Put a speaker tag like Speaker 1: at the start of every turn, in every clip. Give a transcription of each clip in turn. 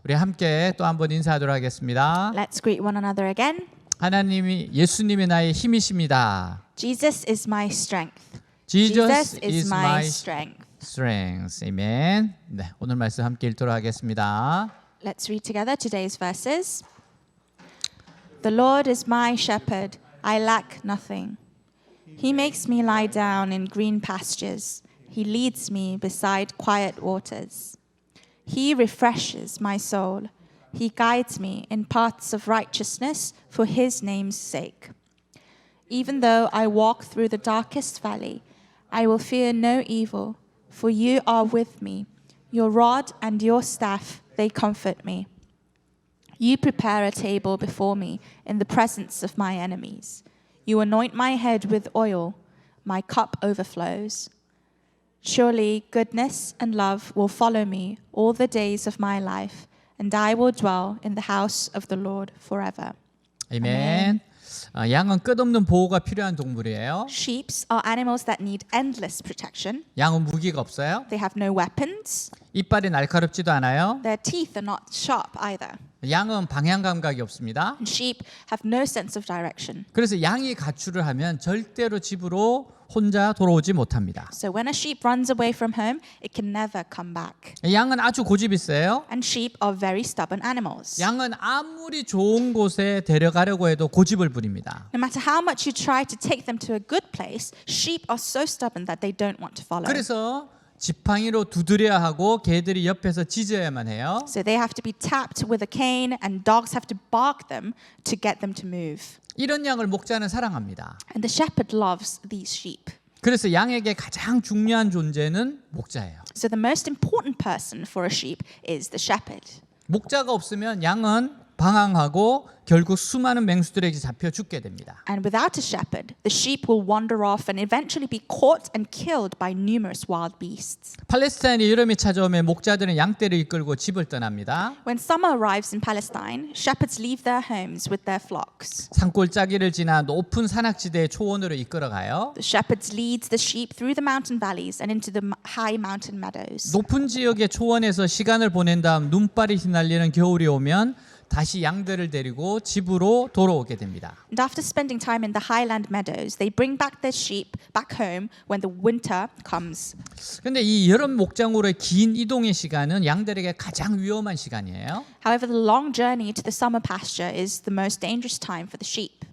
Speaker 1: 우리 함께 또 한번 인사하도록 하겠습니다.
Speaker 2: Let's greet one another again.
Speaker 1: 하나님이 예수님이 나의 힘이십니다.
Speaker 2: Jesus is my strength.
Speaker 1: Jesus
Speaker 2: is my strength.
Speaker 1: strength. 아멘. 네, 오늘 말씀 함께 읽도록 하겠습니다.
Speaker 2: Let's read together today's verses. The Lord is my shepherd. I lack nothing. He makes me lie down in green pastures. He leads me beside quiet waters. He refreshes my soul. He guides me in paths of righteousness for his name's sake. Even though I walk through the darkest valley, I will fear no evil, for you are with me. Your rod and your staff, they comfort me. You prepare a table before me in the presence of my enemies. You anoint my head with oil. My cup overflows. Surely goodness and love will follow me all the days of my life, and I will dwell in the house of the Lord forever.
Speaker 1: 아멘. 양은 끝없는 보호가 필요한 동물이에요.
Speaker 2: Sheep are animals that need endless protection.
Speaker 1: 양은 무기가 없어요.
Speaker 2: They have no weapons.
Speaker 1: 이빨이 날카롭지도 않아요.
Speaker 2: Their teeth are not sharp either.
Speaker 1: 양은 방향 감각이 없습니다.
Speaker 2: And sheep have no sense of direction.
Speaker 1: 그래서 양이 가출을 하면 절대로 집으로 혼자 돌아오지 못합니다.
Speaker 2: So when a sheep runs away from home, it can never come back.
Speaker 1: 양은 아주 고집이 세요.
Speaker 2: And sheep are very stubborn animals.
Speaker 1: 양은 아무리 좋은 곳에 데려가려고 해도 고집을 부립니다.
Speaker 2: No matter how much you try to take them to a good place, sheep are so stubborn that they don't want to follow.
Speaker 1: 그래서 지팡이로 두드려야 하고 개들이 옆에서 짖어야만 해요.
Speaker 2: So they have to be tapped with a cane and dogs have to bark them to get them to move.
Speaker 1: 이런 양을 목자는 사랑합니다.
Speaker 2: And the shepherd loves these sheep.
Speaker 1: 그래서 양에게 가장 중요한 존재는 목자예요.
Speaker 2: So the most important person for a sheep is the shepherd.
Speaker 1: 목자가 없으면 양은 방황하고 결국 수많은 맹수들에게 잡혀 죽게 됩니다.
Speaker 2: And without a shepherd, the sheep will wander off and eventually be caught and killed by numerous wild beasts.
Speaker 1: 팔레스타인이 여름이 찾아오면 목자들은 양떼를 이끌고 집을 떠납니다.
Speaker 2: When summer arrives in Palestine, shepherds leave their homes with their flocks.
Speaker 1: 산골짜기를 지나 높은 산악지대의 초원으로 이끌어가요.
Speaker 2: The shepherds lead the sheep through the mountain valleys and into the high mountain meadows.
Speaker 1: 높은 지역의 초원에서 시간을 보낸 다음 눈발이 휘날리는 겨울이 오면 다시 양들을 데리고 집으로 돌아오게 됩니다.
Speaker 2: And after spending time in the highland meadows, they bring back their sheep back home when the winter comes.
Speaker 1: 근데 이 여름 목장으로의 긴 이동의 시간은 양들에게 가장 위험한 시간이에요.
Speaker 2: However, the long journey to the summer pasture is the most dangerous time for the sheep.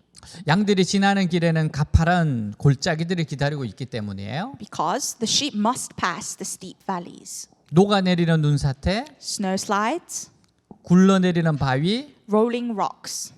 Speaker 1: 양들이 지나는 길에는 가파른 골짜기들이 기다리고 있기 때문이에요.
Speaker 2: Because the sheep must pass the steep valleys.
Speaker 1: 녹아내리는 눈사태,
Speaker 2: Snowslides,
Speaker 1: 굴러내리는 바위,
Speaker 2: rolling rocks,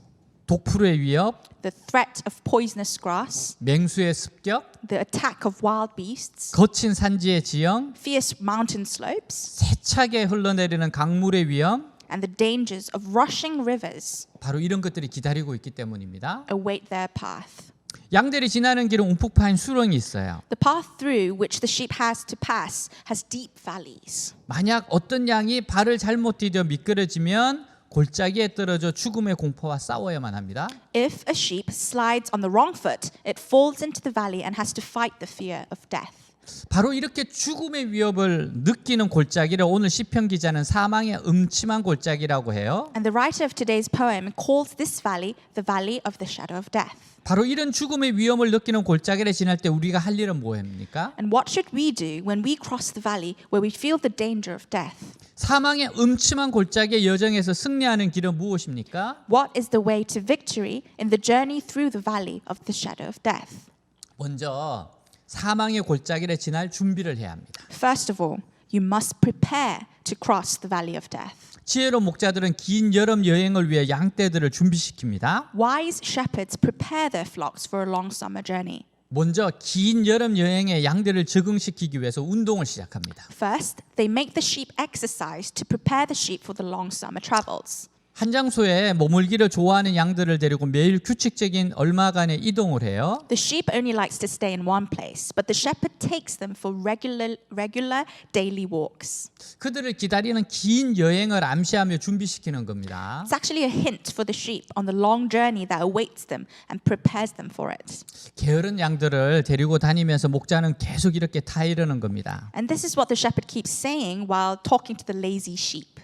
Speaker 1: 독풀의 위협,
Speaker 2: the threat of poisonous grass,
Speaker 1: 맹수의 습격,
Speaker 2: the attack of wild beasts,
Speaker 1: 거친 산지의 지형,
Speaker 2: fierce mountain slopes,
Speaker 1: 세차게 흘러내리는 강물의 위험,
Speaker 2: and the dangers of rushing rivers
Speaker 1: 바로 이런 것들이 기다리고 있기 때문입니다.
Speaker 2: await their path.
Speaker 1: 양들이 지나는 길은 움푹 파인 수렁이 있어요.
Speaker 2: The path through which the sheep has to pass has deep valleys.
Speaker 1: 만약 어떤 양이 발을 잘못 디뎌 미끄러지면 골짜기에 떨어져 죽음의 공포와 싸워야만 합니다.
Speaker 2: If a sheep slides on the wrong foot, it falls into the valley and has to fight the fear of death.
Speaker 1: 바로 이렇게 죽음의 위협을 느끼는 골짜기를 오늘 시편 기자는 사망의 음침한 골짜기라고 해요.
Speaker 2: And the writer of today's poem calls this valley the valley of the shadow of death.
Speaker 1: 바로 이런 죽음의 위험을 느끼는 골짜기를 지날 때 우리가 할 일은 뭐입니까?
Speaker 2: And what should we do when we cross the valley where we feel the danger of death?
Speaker 1: 사망의 음침한 골짜기의 여정에서 승리하는 길은 무엇입니까?
Speaker 2: What is the way to victory in the journey through the valley of the shadow of death?
Speaker 1: 먼저 사망의 골짜기를 지날 준비를 해야 합니다.
Speaker 2: First of all, you must prepare to cross the valley of death.
Speaker 1: 지혜로운 목자들은 긴 여름 여행을 위해 양떼들을 준비시킵니다.
Speaker 2: Wise shepherds prepare their flocks for a long summer journey.
Speaker 1: 먼저 긴 여름 여행에 양들을 적응시키기 위해서 운동을 시작합니다.
Speaker 2: First, they make the sheep exercise to prepare the sheep for the long summer travels.
Speaker 1: 한 장소에 머물기를 좋아하는 양들을 데리고 매일 규칙적인 얼마간의 이동을 해요.
Speaker 2: The sheep only likes to stay in one place, but the shepherd takes them for regular daily walks.
Speaker 1: 그들을 기다리는 긴 여행을 암시하며 준비시키는 겁니다.
Speaker 2: It's actually a hint for the sheep on the long journey that awaits them and prepares them for it.
Speaker 1: 게으른 양들을 데리고 다니면서 목자는 계속 이렇게 타이르는 겁니다.
Speaker 2: And this is what the shepherd keeps saying while talking to the lazy sheep.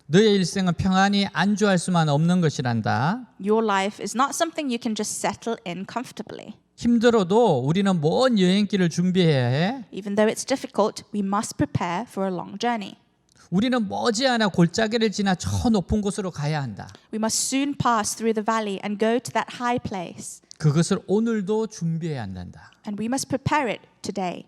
Speaker 1: 너의 일생은 평안히 안주할 수만 없는 것이란다.
Speaker 2: Your life is not something you can just settle in comfortably.
Speaker 1: 힘들어도 우리는 먼 여행길을 준비해야 해.
Speaker 2: Even though it's difficult, we must prepare for a long journey.
Speaker 1: 우리는 머지않아 골짜기를 지나 저 높은 곳으로 가야 한다.
Speaker 2: We must soon pass through the valley and go to that high place.
Speaker 1: 그것을 오늘도 준비해야 한단다.
Speaker 2: And we must prepare it today.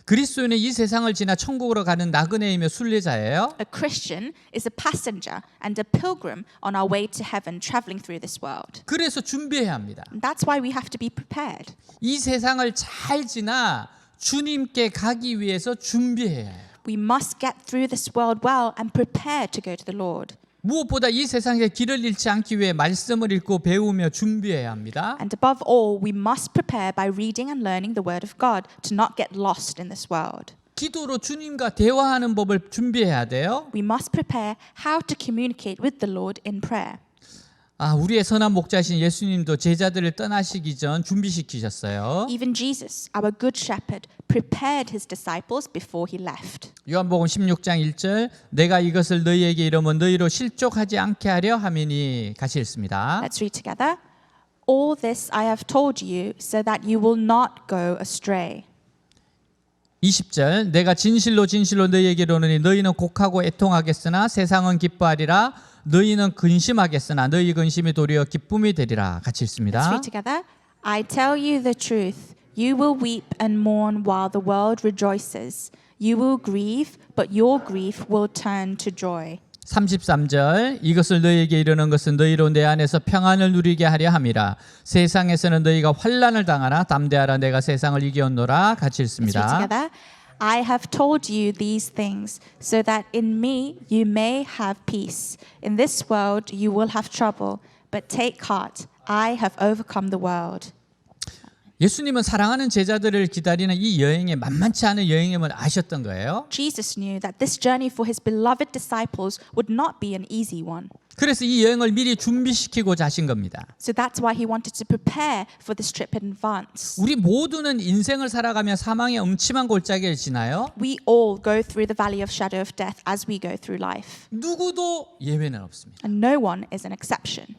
Speaker 1: 그리스도인은 이 세상을 지나 천국으로 가는 나그네이며 순례자예요.
Speaker 2: A Christian is a passenger and a pilgrim on our way to heaven, traveling through this world.
Speaker 1: 그래서 준비해야 합니다.
Speaker 2: And that's why we have to be prepared.
Speaker 1: 이 세상을 잘 지나 주님께 가기 위해서 준비해야 해요.
Speaker 2: We must get through this world well and prepare to go to the Lord.
Speaker 1: 무엇보다 이 세상에 길을 잃지 않기 위해 말씀을 읽고 배우며 준비해야 합니다.
Speaker 2: And above all, we must prepare by reading and learning the Word of God to not get lost in this world.
Speaker 1: 기도로 주님과 대화하는 법을 준비해야 돼요.
Speaker 2: We must prepare how to communicate with the Lord in prayer.
Speaker 1: 우리의 선한 목자신 예수님도 제자들을 떠나시기 전 준비시키셨어요.
Speaker 2: Even Jesus, our good shepherd, prepared his disciples before he left.
Speaker 1: 요한복음 16장 1절 내가 이것을 너희에게 이르면 너희로 실족하지 않게 하려 함이니 같이 읽습니다.
Speaker 2: Let's read together. All this I have told you so that you will not go astray.
Speaker 1: 20절 내가 진실로 너희에게 이르노니 너희는 곡하고 애통하겠으나 세상은 기뻐하리라 너희는 근심하겠으나 너희 근심이 도리어 기쁨이 되리라 같이
Speaker 2: Let's
Speaker 1: 읽습니다.
Speaker 2: read together. I tell you the truth. You will weep and mourn while the world rejoices. You will grieve, but your grief will turn to joy.
Speaker 1: 33절 이것을 너희에게 이르는 것은 너희로 내 안에서 평안을 누리게 하려 함이라 세상에서는 너희가 환난을 당하나 담대하라 내가 세상을 이기었노라 같이
Speaker 2: Let's read
Speaker 1: 읽습니다.
Speaker 2: together. I have told you these things so that in me you may have peace. In this world you will have trouble, but take heart. I have overcome the world.
Speaker 1: 예수님은 사랑하는 제자들을 기다리는 이 여행에 만만치 않은 여행임을 아셨던 거예요.
Speaker 2: Jesus knew that this journey for his beloved disciples would not be an easy one.
Speaker 1: 그래서 이 여행을 미리 준비시키고자 하신 겁니다.
Speaker 2: So that's why he wanted to prepare for this trip in advance.
Speaker 1: 우리 모두는 인생을 살아가며 사망의 음침한 골짜기를 지나요.
Speaker 2: We all go through the valley of shadow of death as we go through life.
Speaker 1: 누구도 예외는 없습니다.
Speaker 2: And no one is an exception.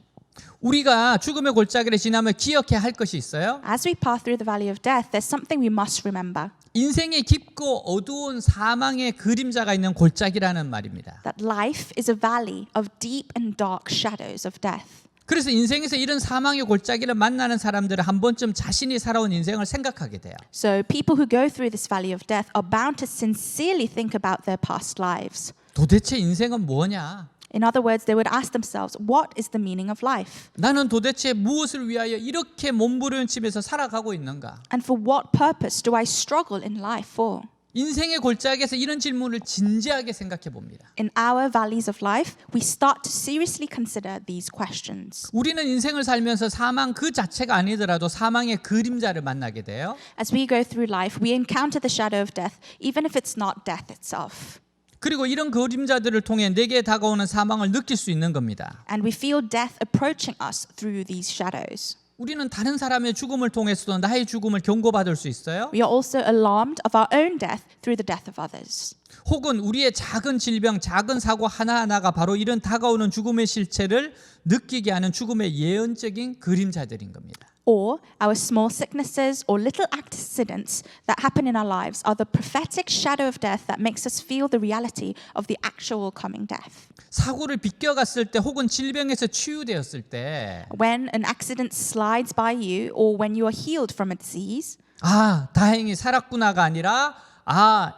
Speaker 1: 우리가 죽음의 골짜기를 지나면 기억해야 할 것이 있어요.
Speaker 2: As we pass through the valley of death, there's something we must remember.
Speaker 1: 인생의 깊고 어두운 사망의 그림자가 있는 골짜기라는 말입니다.
Speaker 2: That life is a valley of deep and dark shadows of death.
Speaker 1: 그래서 인생에서 이런 사망의 골짜기를 만나는 사람들은 한 번쯤 자신이 살아온 인생을 생각하게 돼요.
Speaker 2: So people who go through this valley of death are bound to sincerely think about their past lives.
Speaker 1: 도대체 인생은 뭐냐?
Speaker 2: In other words, they would ask themselves, what is the meaning of life?
Speaker 1: 나는 도대체 무엇을 위하여 이렇게 몸부림치면서 살아가고 있는가?
Speaker 2: And for what purpose do I struggle in life for?
Speaker 1: 인생의 골짜기에서 이런 질문을 진지하게 생각해 봅니다.
Speaker 2: In our valleys of life, we start to seriously consider these questions.
Speaker 1: 우리는 인생을 살면서 사망 그 자체가 아니더라도 사망의 그림자를 만나게 돼요.
Speaker 2: As we go through life, we encounter the shadow of death, even if it's not death itself.
Speaker 1: 그리고 이런 그림자들을 통해 내게 다가오는 사망을 느낄 수 있는 겁니다.
Speaker 2: And we feel death approaching us through these shadows.
Speaker 1: 우리는 다른 사람의 죽음을 통해서도 나의 죽음을 경고받을 수 있어요.
Speaker 2: We are also alarmed of our own death through the death of others.
Speaker 1: 혹은 우리의 작은 질병, 작은 사고 하나하나가 바로 이런 다가오는 죽음의 실체를 느끼게 하는 죽음의 예언적인 그림자들인 겁니다.
Speaker 2: Or our small sicknesses or little accidents that happen in our lives are the prophetic shadow of death that makes us feel the reality of the actual coming death.
Speaker 1: 사고를 비껴갔을 때 혹은 질병에서 치유되었을 때
Speaker 2: When an accident slides by you or when you are healed from a disease,
Speaker 1: 다행히 살았구나가 아니라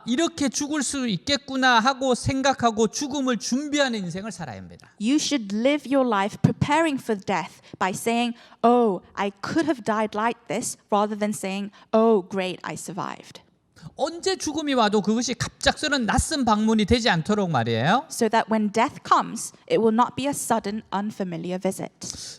Speaker 1: 이렇게 죽을 수 있겠구나 하고 생각하고 죽음을 준비하는 인생을 살아야 합니다.
Speaker 2: you should live your life preparing for death by saying, "Oh, I could have died like this," rather than saying, "Oh, great, I survived."
Speaker 1: 언제 죽음이 와도 그것이 갑작스런 낯선 방문이 되지 않도록 말이에요.
Speaker 2: So that when death comes, it will not be a sudden, unfamiliar visit.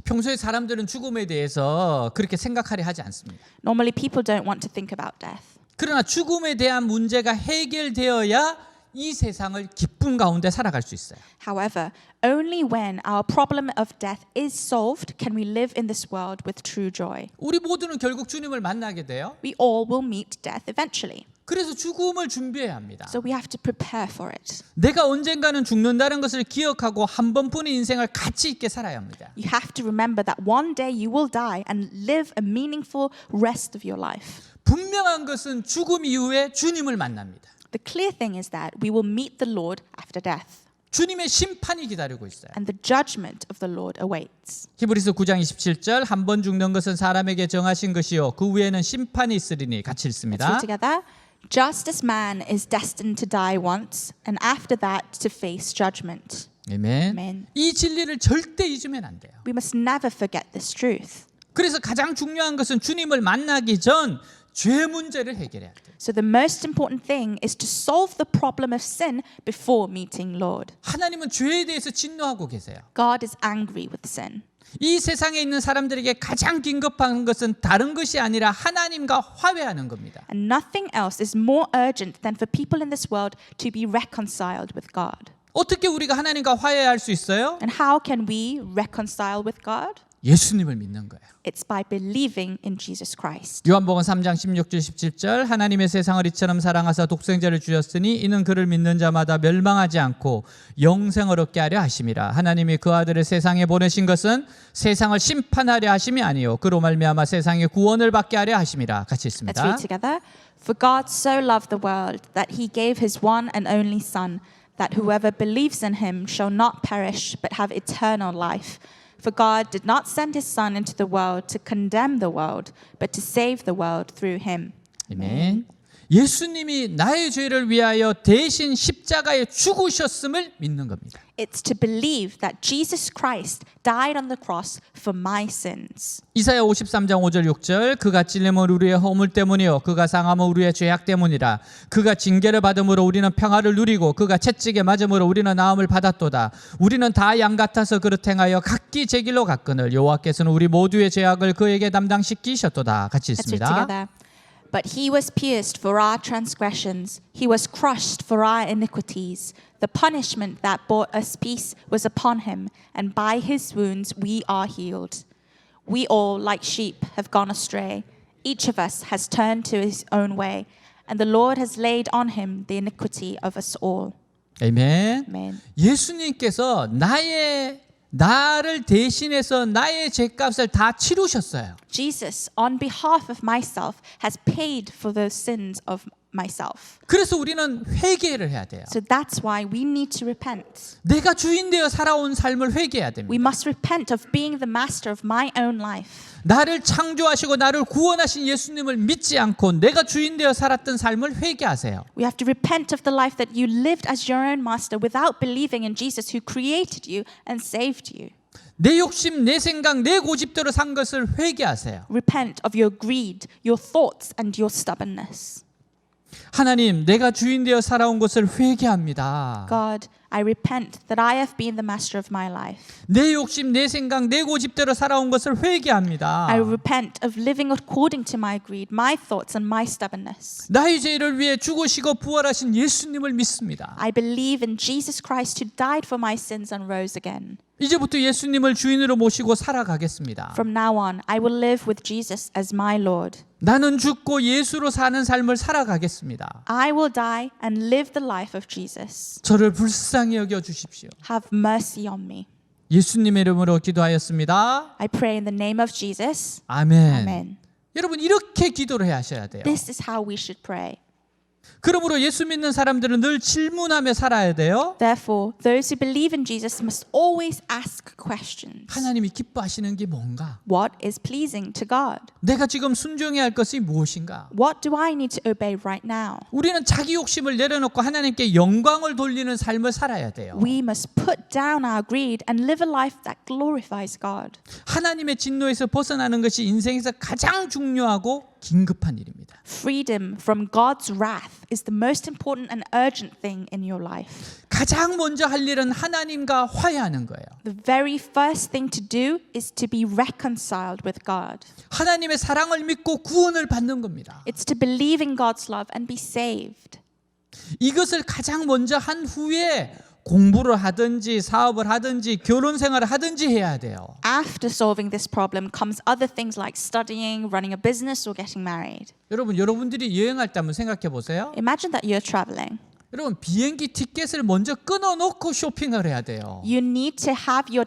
Speaker 1: 평소에 사람들은 죽음에 대해서 그렇게 생각하려 하지 않습니다.
Speaker 2: Normally, people don't want to think about death.
Speaker 1: 그러나 죽음에 대한 문제가 해결되어야 이 세상을 기쁨 가운데 살아갈 수 있어요.
Speaker 2: However, only when our problem of death is solved can we live in this world with true joy.
Speaker 1: 우리 모두는 결국 주님을 만나게 돼요.
Speaker 2: We all will meet death eventually.
Speaker 1: 그래서 죽음을 준비해야 합니다.
Speaker 2: So we have to prepare for it.
Speaker 1: 내가 언젠가는 죽는다는 것을 기억하고 한 번뿐인 인생을 가치 있게 살아야 합니다.
Speaker 2: You have to remember that one day you will die and live a meaningful rest of your life.
Speaker 1: 분명한 것은 죽음 이후에 주님을 만납니다.
Speaker 2: The clear thing is that we will meet the Lord after death,
Speaker 1: 주님의 심판이 기다리고 있어요.
Speaker 2: and the judgment of the Lord awaits.
Speaker 1: 히브리서 9장 27절 한 번 죽는 것은 사람에게 정하신 것이요 그 후에는 심판이 있으리니 같이
Speaker 2: Let's
Speaker 1: 읽습니다.
Speaker 2: read together. Just as man is destined to die once, and after that to face judgment.
Speaker 1: 아멘.
Speaker 2: Amen.
Speaker 1: 이 진리를 절대 잊으면 안 돼요.
Speaker 2: We must never forget this truth.
Speaker 1: 그래서 가장 중요한 것은 주님을 만나기 전 죄 문제를 해결해야 돼요.
Speaker 2: So the most important thing is to solve the problem of sin before meeting Lord.
Speaker 1: 하나님은 죄에 대해서 진노하고 계세요.
Speaker 2: God is angry with sin.
Speaker 1: 이 세상에 있는 사람들에게 가장 긴급한 것은 다른 것이 아니라 하나님과 화해하는 겁니다.
Speaker 2: And nothing else is more urgent than for people in this world to be reconciled with God.
Speaker 1: 어떻게 우리가 하나님과 화해할 수 있어요?
Speaker 2: And how can we reconcile with God?
Speaker 1: 예수님을 믿는 거예요.
Speaker 2: It's by believing in Jesus Christ.
Speaker 1: 요한복음 3장 16절 17절 하나님의 세상을 이처럼 사랑하사 독생자를 주셨으니 이는 그를 믿는 자마다 멸망하지 않고 영생을 얻게 하려 하심이라. 하나님이 그 아들을 세상에 보내신 것은 세상을 심판하려 하심이 아니요 그로 말미암아 세상에 구원을 받게 하려 하심이라. 같이
Speaker 2: Let's
Speaker 1: 읽습니다.
Speaker 2: read together. For God so loved the world that he gave his one and only Son, that whoever believes in him shall not perish but have eternal life. For God did not send his Son into the world to condemn the world, but to save the world through him.
Speaker 1: 아멘. 예수님이 나의 죄를 위하여 대신 십자가에 죽으셨음을 믿는 겁니다.
Speaker 2: It's to believe that Jesus Christ died on the cross for my sins.
Speaker 1: 이사야 53장 5절 6절 그가 찔림은 우리의 허물 때문이요 그가 상함은 우리의 죄악 때문이라. 그가 징계를 받음으로 우리는 평화를 누리고 그가 채찍에 맞음으로 우리는 나음을 받았도다. 우리는 다 양 같아서 그릇 행하여 각기 제 길로 갔거늘 여호와께서는 우리 모두의 죄악을 그에게 담당시키셨도다. 같이
Speaker 2: Let's read
Speaker 1: 읽습니다.
Speaker 2: together. But he was pierced for our transgressions, he was crushed for our iniquities. The punishment that brought us peace was upon him, and by his wounds we are healed. We all, like sheep, have gone astray. Each of us has turned to his own way, and the Lord has laid on him the iniquity of us all.
Speaker 1: 아멘.
Speaker 2: Amen.
Speaker 1: 예수님께서 나를 대신해서 나의 죄값을 다 치르셨어요.
Speaker 2: Jesus, on behalf of myself, has paid for the sins of myself.
Speaker 1: 그래서 우리는 회개를 해야 돼요.
Speaker 2: So that's why we need to repent.
Speaker 1: 내가 주인 되어 살아온 삶을 회개해야 됩니다.
Speaker 2: We must repent of being the master of my own life.
Speaker 1: 나를 창조하시고 나를 구원하신 예수님을 믿지 않고 내가 주인 되어 살았던 삶을 회개하세요.
Speaker 2: We have to repent of the life that you lived as your own master without believing in Jesus who created you and saved you.
Speaker 1: 내 욕심, 내 생각, 내 고집대로 산 것을 회개하세요.
Speaker 2: Repent of your greed, your thoughts, and your stubbornness.
Speaker 1: 하나님, 내가 주인 되어 살아온 것을 회개합니다.
Speaker 2: God, I repent that I have been the master of my life.
Speaker 1: 내 욕심, 내 생각, 내 고집대로 살아온 것을 회개합니다.
Speaker 2: I repent of living according to my greed, my thoughts, and my stubbornness.
Speaker 1: 나의 죄를 위해 죽으시고 부활하신 예수님을 믿습니다.
Speaker 2: I believe in Jesus Christ who died for my sins and rose again.
Speaker 1: 이제부터 예수님을 주인으로 모시고 살아가겠습니다.
Speaker 2: From now on, I will live with Jesus as my Lord.
Speaker 1: 나는 죽고 예수로 사는 삶을 살아가겠습니다.
Speaker 2: I will die and live the life of Jesus.
Speaker 1: 저를 불쌍히 여겨 주십시오.
Speaker 2: Have mercy on me.
Speaker 1: 예수님의 이름으로 기도하였습니다.
Speaker 2: I pray in the name of Jesus.
Speaker 1: 아멘.
Speaker 2: Amen.
Speaker 1: 여러분 이렇게 기도를 해야 하셔야 돼요.
Speaker 2: This is how we should pray.
Speaker 1: 그러므로 예수 믿는 사람들은 늘 질문하며 살아야 돼요.
Speaker 2: Therefore, those who believe in Jesus must always ask questions.
Speaker 1: 하나님이 기뻐하시는 게 뭔가?
Speaker 2: What is pleasing to God?
Speaker 1: 내가 지금 순종해야 할 것이 무엇인가?
Speaker 2: What do I need to obey right now?
Speaker 1: 우리는 자기 욕심을 내려놓고 하나님께 영광을 돌리는 삶을 살아야 돼요.
Speaker 2: We must put down our greed and live a life that glorifies God.
Speaker 1: 하나님의 진노에서 벗어나는 것이 인생에서 가장 중요하고 긴급한 일입니다.
Speaker 2: Freedom from God's wrath is the most important and urgent thing in your life.
Speaker 1: 가장 먼저 할 일은 하나님과 화해하는 거예요.
Speaker 2: The very first thing to do is to be reconciled with God.
Speaker 1: 하나님의 사랑을 믿고 구원을 받는 겁니다.
Speaker 2: It's to believe in God's love and be saved.
Speaker 1: 이것을 가장 먼저 한 후에 공부를 하든지 사업을 하든지 결혼 생활을 하든지 해야 돼요.
Speaker 2: After solving this problem comes other things like studying, running a business, or getting married.
Speaker 1: 여러분, 여러분들이 여행할 때 한번 생각해 보세요.
Speaker 2: Imagine that you're traveling.
Speaker 1: 여러분, 비행기 티켓을 먼저 끊어놓고 쇼핑을 해야 돼요.
Speaker 2: You need to have your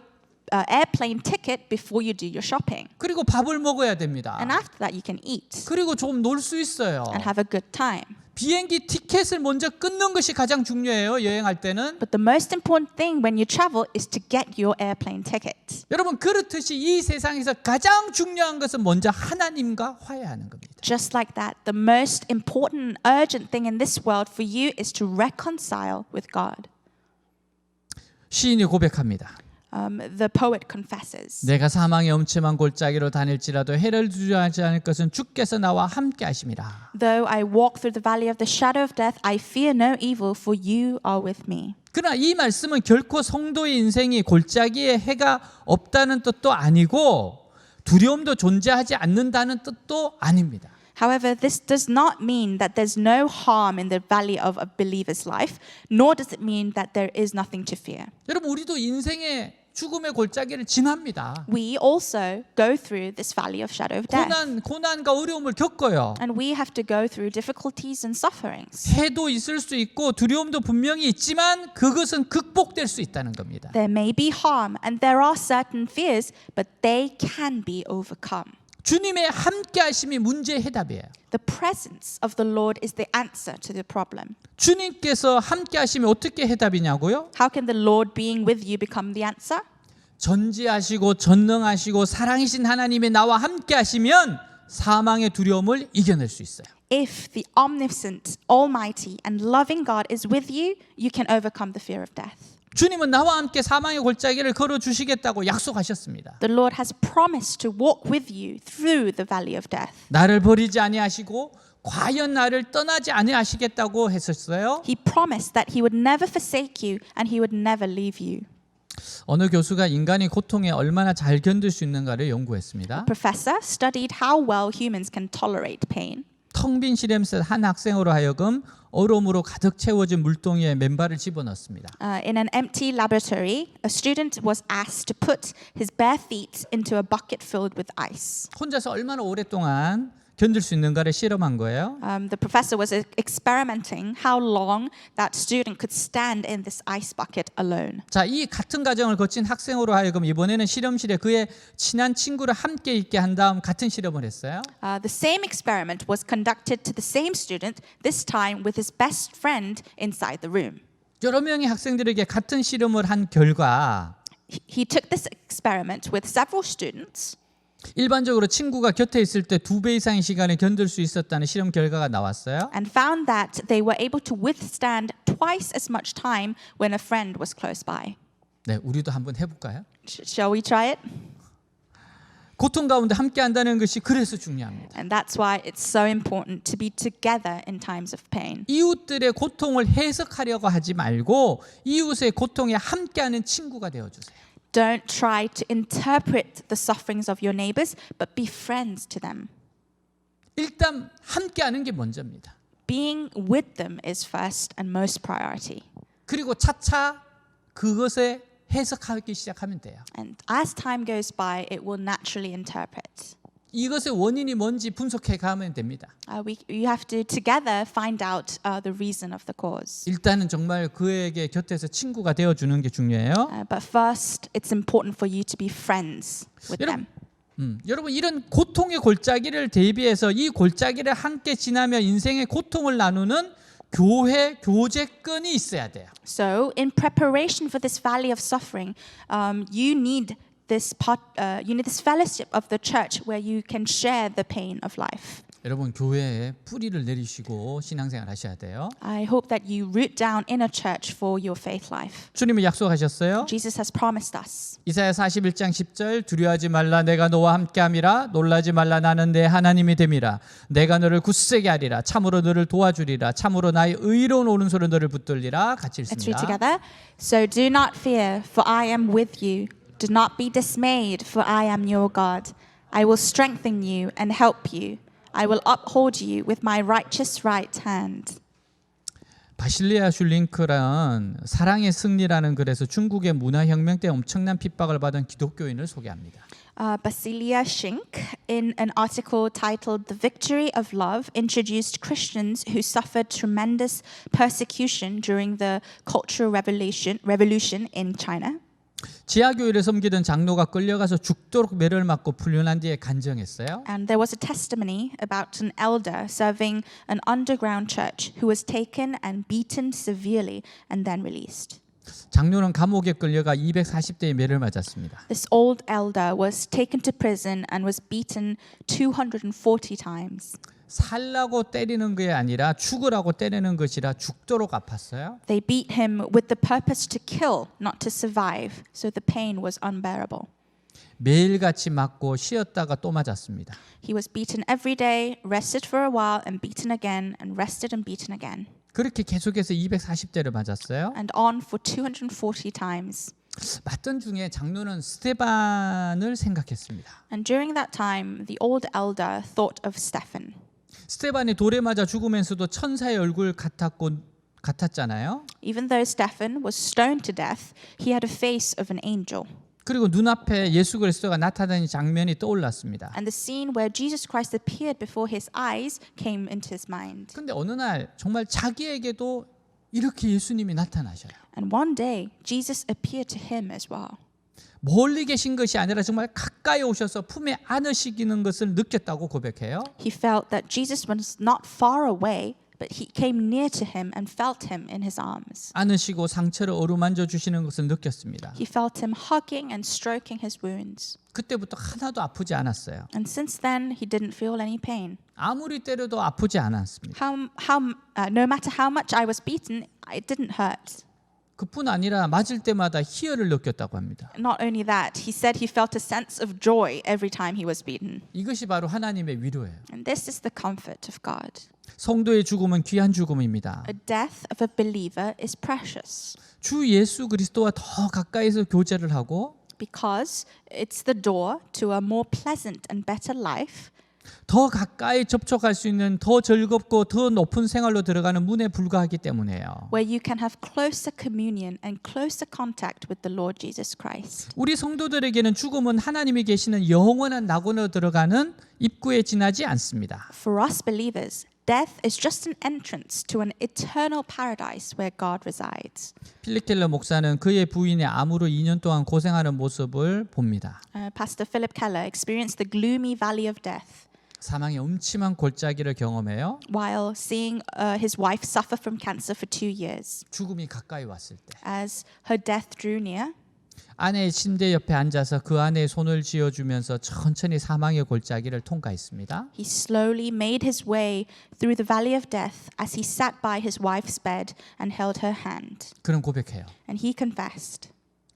Speaker 2: airplane ticket before you do your shopping.
Speaker 1: 그리고 밥을 먹어야 됩니다.
Speaker 2: And after that, you can eat
Speaker 1: 그리고 좀 놀 수 있어요.
Speaker 2: and have a good time.
Speaker 1: 비행기 티켓을 먼저 끊는 것이 가장 중요해요. 여행할 때는.
Speaker 2: But the most important thing when you travel is to get your airplane ticket.
Speaker 1: 여러분, 그렇듯이 이 세상에서 가장 중요한 것은 먼저 하나님과 화해하는 겁니다.
Speaker 2: Just like that, the most important, urgent thing in this world for you is to reconcile with God.
Speaker 1: 시인이 고백합니다.
Speaker 2: The poet confesses,
Speaker 1: 내가 사망의 엄침한 골짜기로 다닐지라도 해를 두려워하지 않을 것은 주께서 나와 함께 하심이라.
Speaker 2: though I walk through the valley of the shadow of death, I fear no evil, for you are with me.
Speaker 1: 그러나 이 말씀은 결코 성도의 인생이 골짜기에 해가 없다는 뜻도 아니고 두려움도 존재하지 않는다는 뜻도 아닙니다.
Speaker 2: However, this does not mean that there's no harm in the valley of a believer's life, nor does it mean that there is nothing to fear.
Speaker 1: 여러분, 우리도 인생의 죽음의 골짜기를 지납니다.
Speaker 2: We also go through this valley of shadow of death.
Speaker 1: 고난과 어려움을 겪어요.
Speaker 2: And we have to go through difficulties and sufferings.
Speaker 1: 해도 있을 수 있고 두려움도 분명히 있지만 그것은 극복될 수 있다는 겁니다.
Speaker 2: There may be harm and there are certain fears, but they can be overcome.
Speaker 1: 주님의 함께 하심이 문제의 해답이에요.
Speaker 2: The presence of the Lord is the answer to the problem.
Speaker 1: 주님께서 함께 하심이 어떻게 해답이냐고요?
Speaker 2: How can the Lord being with you become the answer?
Speaker 1: 전지하시고 전능하시고 사랑이신 하나님이 나와 함께 하시면 사망의 두려움을 이겨낼 수 있어요.
Speaker 2: If the omniscient, almighty, and loving God is with you, you can overcome the fear of death.
Speaker 1: 주님은 나와 함께 사망의 골짜기를 걸어 주시겠다고 약속하셨습니다.
Speaker 2: The Lord has promised to walk with you through the valley of death.
Speaker 1: 나를 버리지 아니하시고 과연 나를 떠나지 아니하시겠다고 했었어요.
Speaker 2: He promised that He would never forsake you and He would never leave you.
Speaker 1: 어느 교수가 인간이 고통에 얼마나 잘 견딜 수 있는가를 연구했습니다.
Speaker 2: Professor studied how well humans can tolerate pain.
Speaker 1: 텅 빈 실험실 한 학생으로 하여금 얼음으로 가득 채워진 물동이에 맨발을 집어넣습니다.
Speaker 2: In an empty laboratory, a student was asked to put his bare feet into a bucket filled with ice.
Speaker 1: 혼자서 얼마나 오랫동안 견딜 수 있는가를 실험한 거예요.
Speaker 2: The professor was experimenting how long that student could stand in this ice bucket alone.
Speaker 1: 자, 이 같은 과정을 거친 학생으로 하여금 이번에는 실험실에 그의 친한 친구를 함께 있게 한 다음 같은 실험을 했어요.
Speaker 2: The same experiment was conducted to the same student, this time with his best friend inside the room.
Speaker 1: 여러 명의 학생들에게 같은 실험을 한 결과
Speaker 2: He took this experiment with several students.
Speaker 1: 일반적으로 친구가 곁에 있을 때 2배 이상의 시간을 견딜 수 있었다는 실험 결과가 나왔어요.
Speaker 2: And found that they were able to withstand twice as much time when a friend was close by.
Speaker 1: 네, 우리도 한번 해볼까요?
Speaker 2: Shall we try it?
Speaker 1: 고통 가운데 함께 한다는 것이 그래서 중요합니다.
Speaker 2: And that's why it's so important to be together in times of pain.
Speaker 1: 이웃들의 고통을 해석하려고 하지 말고 이웃의 고통에 함께하는 친구가 되어주세요.
Speaker 2: Don't try to interpret the sufferings of your neighbors, but be friends to them.
Speaker 1: 일단 함께하는 게 먼저입니다.
Speaker 2: Being with them is first and most priority.
Speaker 1: 그리고 차차 그것에 해석하기 시작하면 돼요.
Speaker 2: And as time goes by, it will naturally interpret.
Speaker 1: 이것의 원인이 뭔지 분석해 가면 됩니다.
Speaker 2: We have to together find out the reason of the cause.
Speaker 1: 일단은 정말 그에게 곁에서 친구가 되어주는 게 중요해요.
Speaker 2: But first, it's important for you to be friends with them.
Speaker 1: 여러분, 이런 고통의 골짜기를 대비해서 이 골짜기를 함께 지나며 인생의 고통을 나누는 교회 교제권이 있어야 돼요.
Speaker 2: So, in preparation for this valley of suffering, you need this fellowship of the church where you can share the pain of life.
Speaker 1: 여러분, 교회에 뿌리를 내리시고 신앙생활 하셔야 돼요.
Speaker 2: I hope that you root down in a church for your faith life.
Speaker 1: 주님이 약속하셨어요.
Speaker 2: Jesus has promised us.
Speaker 1: 이사야 41장 10절 두려워하지 말라 내가 너와 함께함이라 놀라지 말라 나는 내 하나님이 됨이라 내가 너를 굳세게 하리라 참으로 너를 도와주리라 참으로 나의 의로운 오른손으로 너를 붙들리라 같이
Speaker 2: Let's read
Speaker 1: 읽습니다.
Speaker 2: together. So do not fear, for I am with you. Do not be dismayed, for I am your God. I will strengthen you and help you. I will uphold you with my righteous right hand.
Speaker 1: 바실리아 슐링크란 사랑의 승리라는 글에서 중국의 문화혁명 때 엄청난 핍박을 받은 기독교인을 소개합니다.
Speaker 2: Basilia Shink, in an article titled The Victory of Love, introduced Christians who suffered tremendous persecution during the Cultural Revolution in China.
Speaker 1: 지하교회를 섬기던 장로가 끌려가서 죽도록 매를 맞고 풀려난 뒤에 간증했어요.
Speaker 2: And there was a testimony about an elder serving an underground church who was taken and beaten severely and then released.
Speaker 1: 장로는 감옥에 끌려가 240대의 매를 맞았습니다.
Speaker 2: This old elder was taken to prison and was beaten 240 times.
Speaker 1: 살라고 때리는 게 아니라 죽으라고 때리는 것이라 죽도록 아팠어요.
Speaker 2: They beat him with the purpose to kill, not to survive, so the pain was unbearable.
Speaker 1: 매일같이 맞고 쉬었다가 또 맞았습니다.
Speaker 2: He was beaten every day, rested for a while, and beaten again, and rested and beaten again.
Speaker 1: 그렇게 계속해서 240대를 맞았어요.
Speaker 2: And on for 240 times.
Speaker 1: 맞던 중에 장로는 스테반을 생각했습니다.
Speaker 2: And during that time, the old elder thought of Stephen.
Speaker 1: 스테반이 돌에 맞아 죽으면서도 천사의 얼굴 같았잖아요.
Speaker 2: Even though Stephen was stoned to death, he had a face of an angel.
Speaker 1: 그리고 눈앞에 예수 그리스도가 나타나는 장면이 떠올랐습니다.
Speaker 2: And the scene where Jesus Christ appeared before his eyes came into his mind.
Speaker 1: 근데 어느 날 정말 자기에게도 이렇게 예수님이 나타나셔요.
Speaker 2: And one day, Jesus appeared to him as well.
Speaker 1: 멀리 계신 것이 아니라 정말 가까이 오셔서 품에 안으시기는 것을 느꼈다고 고백해요.
Speaker 2: He felt that Jesus was not far away, but he came near to him and felt him in his arms.
Speaker 1: 안으시고 상처를 어루만져 주시는 것을 느꼈습니다.
Speaker 2: He felt him hugging and stroking his wounds.
Speaker 1: 그때부터 하나도 아프지 않았어요.
Speaker 2: And since then, he didn't feel any pain.
Speaker 1: 아무리 때려도 아프지 않았습니다.
Speaker 2: No matter how much I was beaten, it didn't hurt.
Speaker 1: 그뿐 아니라 맞을 때마다 희열을 느꼈다고 합니다.
Speaker 2: Not only that, he said he felt a sense of joy every time he was beaten.
Speaker 1: 이것이 바로 하나님의 위로예요.
Speaker 2: And this is the comfort of God.
Speaker 1: 성도의 죽음은 귀한 죽음입니다.
Speaker 2: A death of a believer is precious
Speaker 1: 주 예수 그리스도와 더 가까이서 교제를 하고
Speaker 2: because it's the door to a more pleasant and better life.
Speaker 1: 더 가까이 접촉할 수 있는 더 즐겁고 더 높은 생활로 들어가는 문에 불과하기 때문에요.
Speaker 2: Where you can have closer communion and closer contact with the Lord Jesus Christ.
Speaker 1: 우리 성도들에게는 죽음은 하나님이 계시는 영원한 낙원으로 들어가는 입구에 지나지 않습니다.
Speaker 2: For us believers, death is just an entrance to an eternal paradise where God resides.
Speaker 1: 필립 켈러 목사는 그의 부인의 암으로 2년 동안 고생하는 모습을 봅니다.
Speaker 2: Pastor Philip Keller experienced the gloomy valley of death
Speaker 1: 사망의 음침한 골짜기를 경험해요.
Speaker 2: while seeing his wife suffer from cancer for 2 years.
Speaker 1: 죽음이 가까이 왔을 때
Speaker 2: As her death drew near,
Speaker 1: 아내의 침대 옆에 앉아서 그 아내의 손을 쥐어주면서 천천히 사망의 골짜기를 통과했습니다.
Speaker 2: he slowly made his way through the valley of death as he sat by his wife's bed and held her hand.
Speaker 1: 그는 고백해요.
Speaker 2: And he confessed,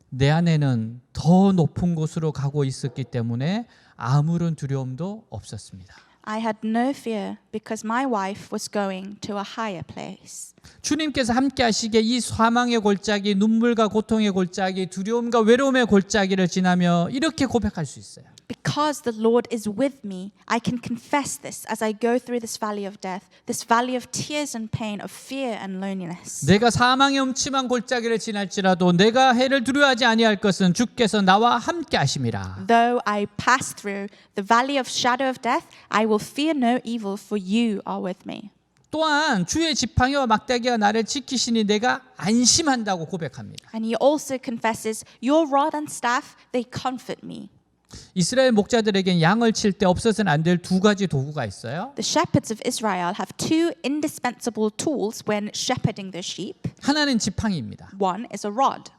Speaker 1: 내 아내는 더 높은 곳으로 가고 있었기 때문에 아무런 두려움도 없었습니다.
Speaker 2: I had no fear because my wife was going to a higher place.
Speaker 1: 주님께서 함께 하시기에 이 사망의 골짜기, 눈물과 고통의 골짜기, 두려움과 외로움의 골짜기를 지나며 이렇게 고백할 수 있어요.
Speaker 2: Because the Lord is with me, I can confess this as I go through this valley of death, this valley of tears and pain, of fear and loneliness.
Speaker 1: 내가 사망의 음침한 골짜기를 지날지라도 내가 해를 두려워하지 아니할 것은 주께서 나와 함께 하심이라.
Speaker 2: Though I pass through the valley of shadow of death, I will fear no evil, for you are with me.
Speaker 1: 또한 주의 지팡이와 막대기가 나를 지키시니 내가 안심한다고 고백합니다.
Speaker 2: And he also confesses, your rod and staff, they comfort me.
Speaker 1: 이스라엘 목자들에겐 양을 칠 때 없어서는 안 될 두 가지 도구가 있어요.
Speaker 2: The shepherds of Israel have two indispensable tools when shepherding their sheep.
Speaker 1: 하나는 지팡이입니다.
Speaker 2: One is a rod.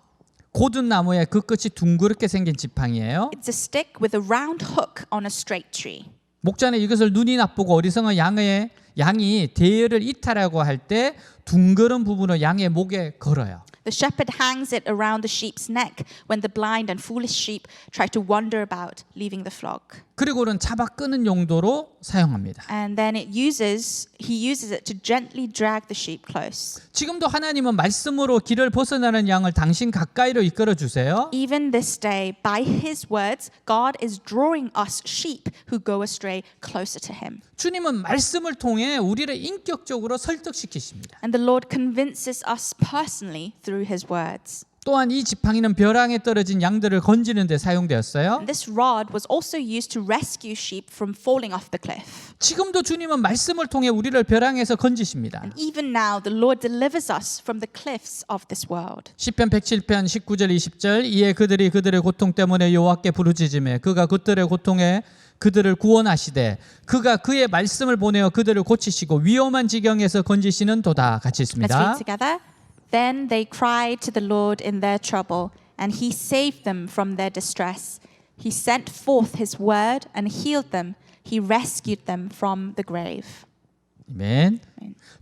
Speaker 1: 고든 나무에 그 끝이 둥그렇게 생긴 지팡이에요.
Speaker 2: It's a stick with a round hook on a straight tree.
Speaker 1: 목자는 이것을 눈이 나쁘고 어리석은 양이 대열을 이탈하고 할 때 둥그런 부분을 양의 목에 걸어요.
Speaker 2: The shepherd hangs it around the sheep's neck when the blind and foolish sheep try to wander about, leaving the flock.
Speaker 1: 그리고는 잡아 끄는 용도로 사용합니다.
Speaker 2: And then he uses it to gently drag the sheep close.
Speaker 1: 지금도 하나님은 말씀으로 길을 벗어나는 양을 당신 가까이로 이끌어 주세요.
Speaker 2: Even this day, by his words, God is drawing us sheep who go astray closer to him.
Speaker 1: 주님은 말씀을 통해 우리를 인격적으로 설득시키십니다.
Speaker 2: And the Lord convinces us personally through his words.
Speaker 1: 또한 이 지팡이는 벼랑에 떨어진 양들을 건지는 데 사용되었어요.
Speaker 2: And this rod was also used to rescue sheep from falling off the cliff.
Speaker 1: 지금도 주님은 말씀을 통해 우리를 벼랑에서 건지십니다.
Speaker 2: And even now, the Lord delivers us from the cliffs of this world.
Speaker 1: 시편 107편 19절 20절 이에 그들이 그들의 고통 때문에 여호와께 부르짖으매 그가 그들의 고통에 그들을 구원하시되 그가 그의 말씀을 보내어 그들을 고치시고 위험한 지경에서 건지시는 도다. 같이
Speaker 2: Let's
Speaker 1: 읽습니다.
Speaker 2: read together. Then they cried to the Lord in their trouble, and he saved them from their distress. He sent forth his word and healed them. He rescued them from the grave.
Speaker 1: 아멘.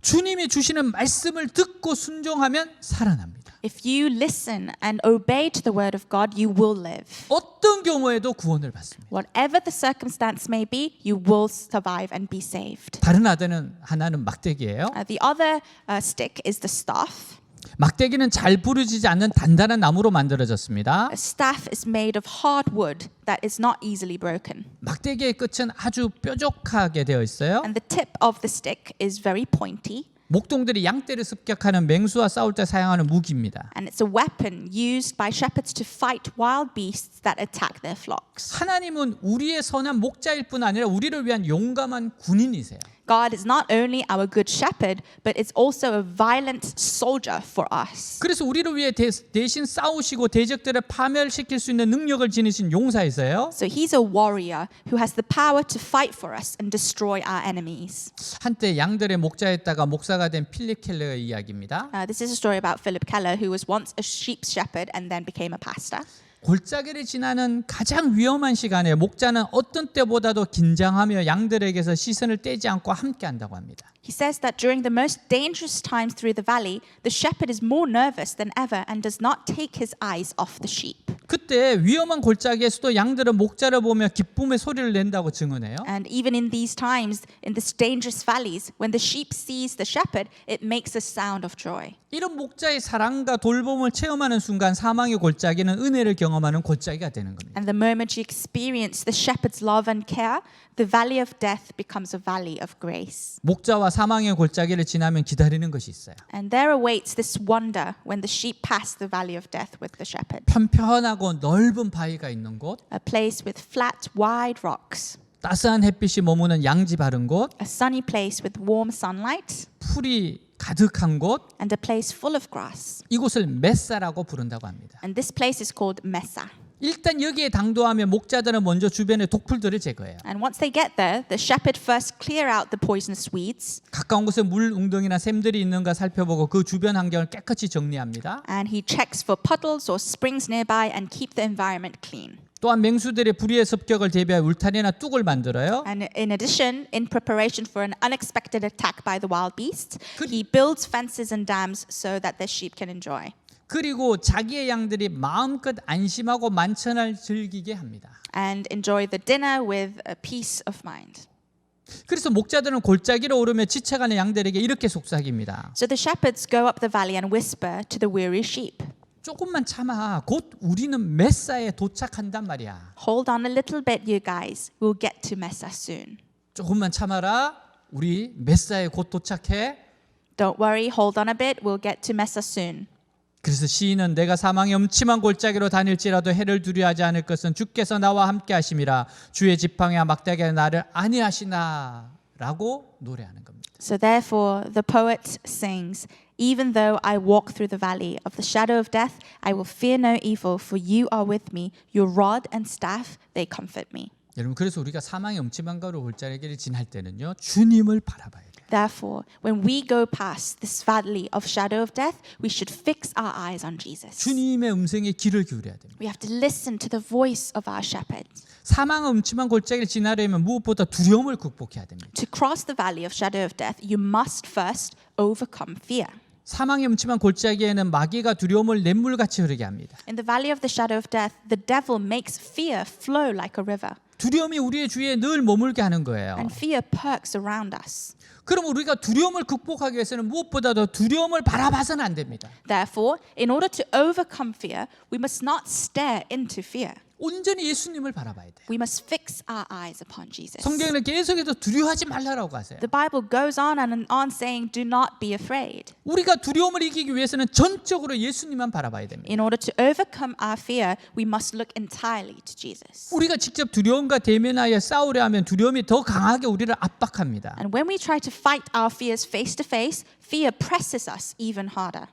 Speaker 1: 주님이 주시는 말씀을 듣고 순종하면 살아납니다.
Speaker 2: If you listen and obey to the word of God, you will live.
Speaker 1: 어떤 경우에도 구원을 받습니다.
Speaker 2: Whatever the circumstance may be, you will survive and be saved.
Speaker 1: 다른 하나는 막대기예요.
Speaker 2: The other stick is the staff.
Speaker 1: 막대기는 잘 부러지지 않는 단단한 나무로 만들어졌습니다.
Speaker 2: A staff is made of hard wood that is not easily broken.
Speaker 1: 막대기의 끝은 아주 뾰족하게 되어 있어요.
Speaker 2: And the tip of the stick is very pointy.
Speaker 1: 목동들이 양떼를 습격하는 맹수와 싸울 때 사용하는 무기입니다.
Speaker 2: And it's a weapon used by shepherds to fight wild beasts that attack their flocks.
Speaker 1: 하나님은 우리의 선한 목자일 뿐 아니라 우리를 위한 용감한 군인이세요.
Speaker 2: God is not only our good shepherd, but it's also a violent soldier for us.
Speaker 1: 그래서 우리를 위해 대신 싸우시고 대적들을 파멸시킬 수 있는 능력을 지니신 용사이세요.
Speaker 2: So he's a warrior who has the power to fight for us and destroy our enemies.
Speaker 1: 한때 양들의 목자였다가 목사가 된 필립 켈러의 이야기입니다.
Speaker 2: This is a story about Philip Keller, who was once a sheep shepherd and then became a pastor.
Speaker 1: 골짜기를 지나는 가장 위험한 시간에 목자는 어떤 때보다도 긴장하며 양들에게서 시선을 떼지 않고 함께한다고 합니다.
Speaker 2: He says that during the most dangerous times through the valley, the shepherd is more nervous than ever and does not take his eyes off the sheep.
Speaker 1: 그때 위험한 골짜기에서도 양들은 목자를 보며 기쁨의 소리를 낸다고 증언해요.
Speaker 2: And even in these times, in these dangerous valleys, when the sheep sees the shepherd, it makes a sound of joy.
Speaker 1: 이런 목자의 사랑과 돌봄을 체험하는 순간 사망의 골짜기는 은혜를 경험하는 골짜기가 되는 겁니다.
Speaker 2: And the moment you experience the shepherd's love and care, the valley of death becomes a valley of grace.
Speaker 1: 목자와 사망의 골짜기를 지나면 기다리는 것이 있어요.
Speaker 2: And there awaits this wonder when the sheep pass the valley of death with the shepherd.
Speaker 1: 편편하고 넓은 바위가 있는 곳,
Speaker 2: A place with flat, wide rocks.
Speaker 1: 따스한 햇빛이 머무는 양지 바른 곳,
Speaker 2: A sunny place with warm sunlight.
Speaker 1: 풀이 가득한 곳,
Speaker 2: And a place full of grass.
Speaker 1: 이곳을 메사라고 부른다고 합니다.
Speaker 2: And this place is called Mesa.
Speaker 1: 일단 여기에 당도하면 목자들은 먼저 주변의 독풀들을 제거해요.
Speaker 2: And once they get there, the shepherd first clear out the poisonous weeds.
Speaker 1: 가까운 곳에 물 웅덩이나 샘들이 있는가 살펴보고 그 주변 환경을 깨끗이 정리합니다.
Speaker 2: And he checks for puddles or springs nearby and keep the environment clean.
Speaker 1: 또한 맹수들의 불의의 습격을 대비하여 울타리나 뚝을 만들어요.
Speaker 2: And in addition, in preparation for an unexpected attack by the wild beasts, he builds fences and dams so that the sheep can enjoy.
Speaker 1: 그리고 자기의 양들이 마음껏 안심하고 만찬을 즐기게 합니다.
Speaker 2: And enjoy the dinner with a peace of mind.
Speaker 1: 그래서 목자들은 골짜기로 오르며 지쳐가는 양들에게 이렇게 속삭입니다.
Speaker 2: So the shepherds go up the valley and whisper to the weary sheep.
Speaker 1: 조금만 참아. 곧 우리는 메사에 도착한단 말이야.
Speaker 2: Hold on a little bit, you guys. We'll get to Mesa soon.
Speaker 1: 조금만 참아라. 우리 메사에 곧 도착해.
Speaker 2: Don't worry, hold on a bit. We'll get to Mesa soon.
Speaker 1: 그래서 시인은 내가 사망의 음침한 골짜기로 다닐지라도 해를 두려워하지 않을 것은 주께서 나와 함께 하심이라. 주의 지팡이와 막대기가 나를 안위하시나 라고 노래하는 겁니다.
Speaker 2: So therefore the poet sings, even though I walk through the valley of the shadow of death, I will fear no evil, for you are with me. Your rod and staff, they comfort me.
Speaker 1: 여러분 그래서 우리가 사망의 음침한 골짜기를 지날 때는요. 주님을 바라봐야 돼요.
Speaker 2: Therefore, when we go past this valley of shadow of death, we should fix our eyes on Jesus.
Speaker 1: 주님의 음성에 귀를 기울여야 됩니다.
Speaker 2: We have to listen to the voice of our shepherd.
Speaker 1: 사망의 음침한 골짜기를 지나려면 무엇보다 두려움을 극복해야 됩니다.
Speaker 2: To cross the valley of shadow of death, you must first overcome fear.
Speaker 1: 사망의 음침한 골짜기에는 마귀가 두려움을 냇물같이 흐르게 합니다.
Speaker 2: In the valley of the shadow of death, the devil makes fear flow like a river,
Speaker 1: 두려움이 우리의 주위에 늘 머물게 하는 거예요.
Speaker 2: and fear perks around us.
Speaker 1: 그럼 우리가 두려움을 극복하기 위해서는 무엇보다도 두려움을 바라봐서는 안 됩니다.
Speaker 2: Therefore, in order to overcome fear, we must not stare into fear.
Speaker 1: 온전히 예수님을 바라봐야 돼요.
Speaker 2: We must fix our eyes upon Jesus.
Speaker 1: 성경에는 계속해서 두려워하지 말라라고 하세요.
Speaker 2: The Bible goes on and on saying, do not be afraid.
Speaker 1: 우리가 두려움을 이기기 위해서는 전적으로 예수님만 바라봐야 됩니다.
Speaker 2: In order to overcome our fear, we must look entirely to Jesus.
Speaker 1: 우리가 직접 두려움과 대면하여 싸우려 하면 두려움이 더 강하게 우리를 압박합니다.
Speaker 2: And when we try to fight our fears face to face, fear presses us even harder.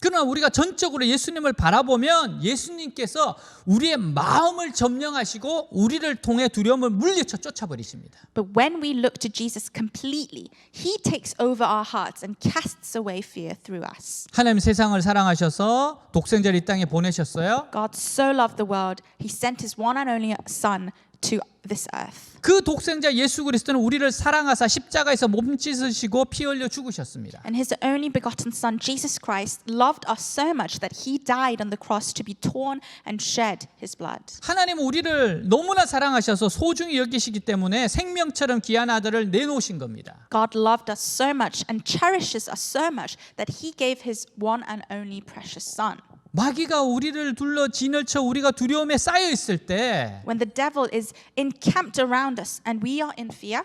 Speaker 1: 그러나 우리가 전적으로 예수님을 바라보면 예수님께서 우리의 마음을 점령하시고 우리를 통해 두려움을 물리쳐 쫓아버리십니다.
Speaker 2: But when we look to Jesus completely, He takes over our hearts and casts away fear through us.
Speaker 1: 하나님 세상을 사랑하셔서 독생자를 이 땅에 보내셨어요.
Speaker 2: God so loved the world, He sent His one and only Son to this earth.
Speaker 1: 그 독생자 예수 그리스도는 우리를 사랑하사 십자가에서 몸짓으시고 피 흘려 죽으셨습니다.
Speaker 2: And His only begotten Son, Jesus Christ, loved us so much that He died on the cross to be torn and shed His blood.
Speaker 1: 하나님은 우리를 너무나 사랑하셔서 소중히 여기시기 때문에 생명처럼 귀한 아들을 내놓으신 겁니다.
Speaker 2: God loved us so much and cherishes us so much that He gave His one and only precious Son.
Speaker 1: 마귀가 우리를 둘러 진을 쳐 우리가 두려움에 쌓여 있을 때
Speaker 2: When the devil is encamped around us and we are in fear,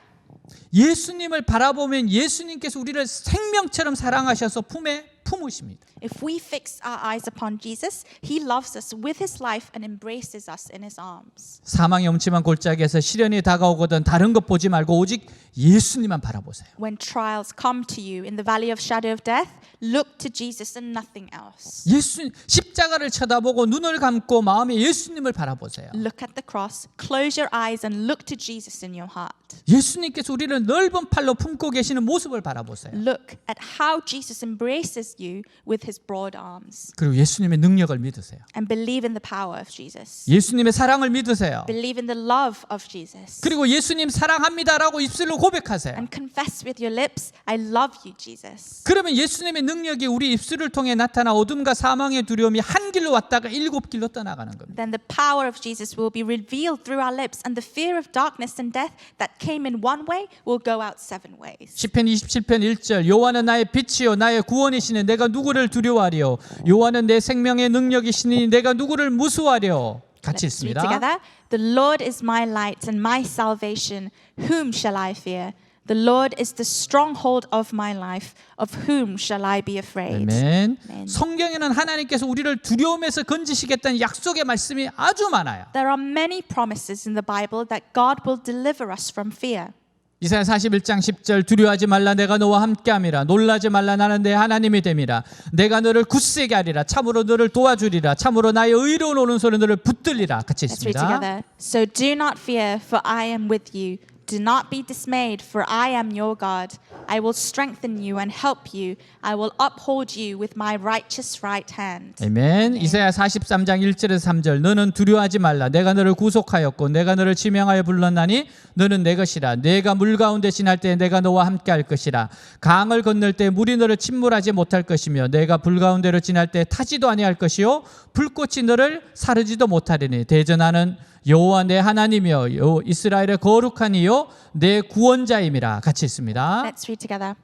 Speaker 1: 예수님을 바라보면 예수님께서 우리를 생명처럼 사랑하셔서 품에 품으십니다.
Speaker 2: if we fix our eyes upon Jesus, He loves us with His life and embraces us in His arms.
Speaker 1: 사망의 음침한 골짜기에서 시련이 다가오거든 다른 것 보지 말고 오직 예수님만 바라보세요.
Speaker 2: When trials come to you in the valley of shadow of death, look to Jesus and nothing else.
Speaker 1: 예수 십자가를 쳐다보고 눈을 감고 마음에 예수님을 바라보세요.
Speaker 2: Look at the cross, close your eyes and look to Jesus in your heart.
Speaker 1: 예수님께서 우리를 넓은 팔로 품고 계시는 모습을 바라보세요.
Speaker 2: Look at how Jesus embraces you with His broad arms.
Speaker 1: 그리고 예수님의 능력을 믿으세요.
Speaker 2: And believe in the power of Jesus.
Speaker 1: 예수님의 사랑을 믿으세요.
Speaker 2: Believe in the love of Jesus.
Speaker 1: 그리고 예수님 사랑합니다라고 입술로 고백하세요.
Speaker 2: And confess with your lips, I love you, Jesus.
Speaker 1: 그러면 예수님의 능력이 우리 입술을 통해 나타나 어둠과 사망의 두려움이 한 길로 왔다가 일곱 길로 떠나가는 겁니다.
Speaker 2: Then the power of Jesus will be revealed through our lips, and the fear of darkness and death that came in one way will go out 7 ways.
Speaker 1: 시편 27편 1절 여호와는 나의 빛이요 나의 구원이시니 내가 누구를 두려워하리요 여호와는 내 생명의 능력이시니 내가 누구를 무수하리요. 같이
Speaker 2: Let's read
Speaker 1: 읽습니다.
Speaker 2: together. The Lord is my light and my salvation. Whom shall I fear? The Lord is the stronghold of my life. Of whom shall I be afraid?
Speaker 1: 아멘.
Speaker 2: 아멘.
Speaker 1: 성경에는 하나님께서 우리를 두려움에서 건지시겠다는 약속의 말씀이 아주 많아요.
Speaker 2: There are many promises in the Bible that God will deliver us from fear.
Speaker 1: 이사야 41장 10절 두려워하지 말라 내가 너와 함께함이라 놀라지 말라 나는 내 하나님이 됨이라 내가 너를 굳세게 하리라 참으로 너를 도와주리라 참으로 나의 의로운 오른손에 너를 붙들리라. 같이
Speaker 2: Let's read
Speaker 1: 읽습니다.
Speaker 2: together. So do not fear, for I am with you. Do not be dismayed, for I am your God. I will strengthen you and help you. I will uphold you with my righteous right hand.
Speaker 1: 아멘. 이사야 43장 1절에서 3절 너는 두려워하지 말라 내가 너를 구속하였고 내가 너를 지명하여 불렀나니 너는 내 것이라 내가 물 가운데 지날 때 내가 너와 함께 할 것이라 강을 건널 때 물이 너를 침몰하지 못할 것이며 내가 불 가운데로 지날 때 타지도 아니할 것이요 불꽃이 너를 사르지도 못하리니 대전하는 여호와 내 하나님이여 이스라엘의 거룩한 이요 내 구원자임이라. 같이 있습니다.
Speaker 2: Let's read together.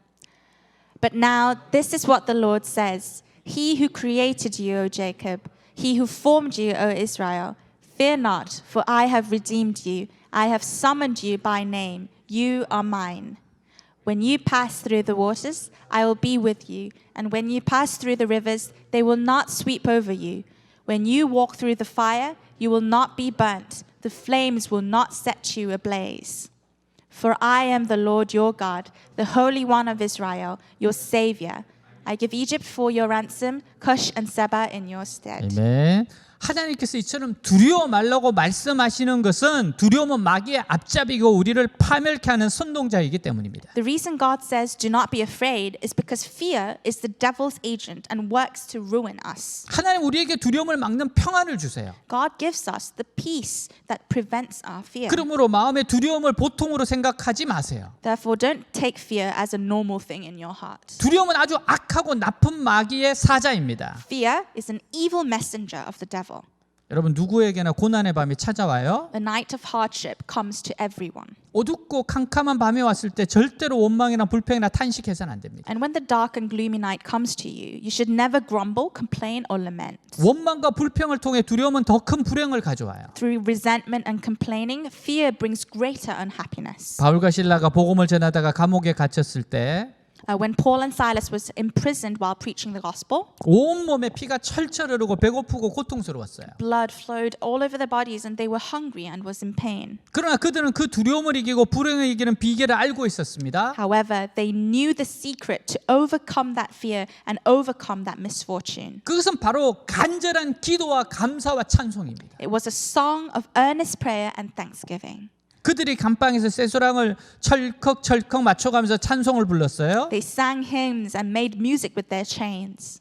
Speaker 2: But now this is what the Lord says. He who created you, O Jacob, he who formed you, O Israel, fear not, for I have redeemed you. I have summoned you by name. You are mine. When you pass through the waters, I will be with you. And when you pass through the rivers, they will not sweep over you. When you walk through the fire, you will not be burnt. The flames will not set you ablaze. For I am the Lord your God, the Holy One of Israel, your Savior. I give Egypt for your ransom, Cush and Seba in your stead.
Speaker 1: 아멘. 하나님께서 이처럼 두려워 말라고 말씀하시는 것은 두려움은 마귀의 앞잡이고 우리를 파멸케 하는 선동자이기 때문입니다.
Speaker 2: The reason God says do not be afraid is because fear is the devil's agent and works to ruin us.
Speaker 1: 하나님 우리에게 두려움을 막는 평안을 주세요.
Speaker 2: God gives us the peace that prevents our fear.
Speaker 1: 그러므로 마음의 두려움을 보통으로 생각하지 마세요.
Speaker 2: Therefore, don't take fear as a normal thing in your heart.
Speaker 1: 두려움은 아주 악하고 나쁜 마귀의 사자입니다.
Speaker 2: Fear is an evil messenger of the devil.
Speaker 1: 여러분 누구에게나 고난의 밤이 찾아와요.
Speaker 2: The night of hardship comes to everyone.
Speaker 1: 어둡고 캄캄한 밤이 왔을 때 절대로 원망이나 불평이나 탄식해서는 안 됩니다.
Speaker 2: And when the dark and gloomy night comes to you, you should never grumble, complain, or lament.
Speaker 1: 원망과 불평을 통해 두려움은 더 큰 불행을 가져와요.
Speaker 2: Through resentment and complaining, fear brings greater unhappiness.
Speaker 1: 바울과 실라가 복음을 전하다가 감옥에 갇혔을 때
Speaker 2: When Paul and Silas was imprisoned while preaching the gospel,
Speaker 1: 온몸에 피가 철철 흐르고 배고프고 고통스러웠어요.
Speaker 2: blood flowed all over their bodies and they were hungry and was in pain.
Speaker 1: 그러나 그들은 그 두려움을 이기고 불행을 이기는 비결을 알고 있었습니다.
Speaker 2: However, they knew the secret to overcome that fear and overcome that misfortune.
Speaker 1: 그것은 바로 간절한 기도와 감사와 찬송입니다.
Speaker 2: It was a song of earnest prayer and thanksgiving.
Speaker 1: 그들이 감방에서 쇠소랑을 철컥철컥 맞춰가면서 찬송을 불렀어요.
Speaker 2: They sang hymns and made music with their chains.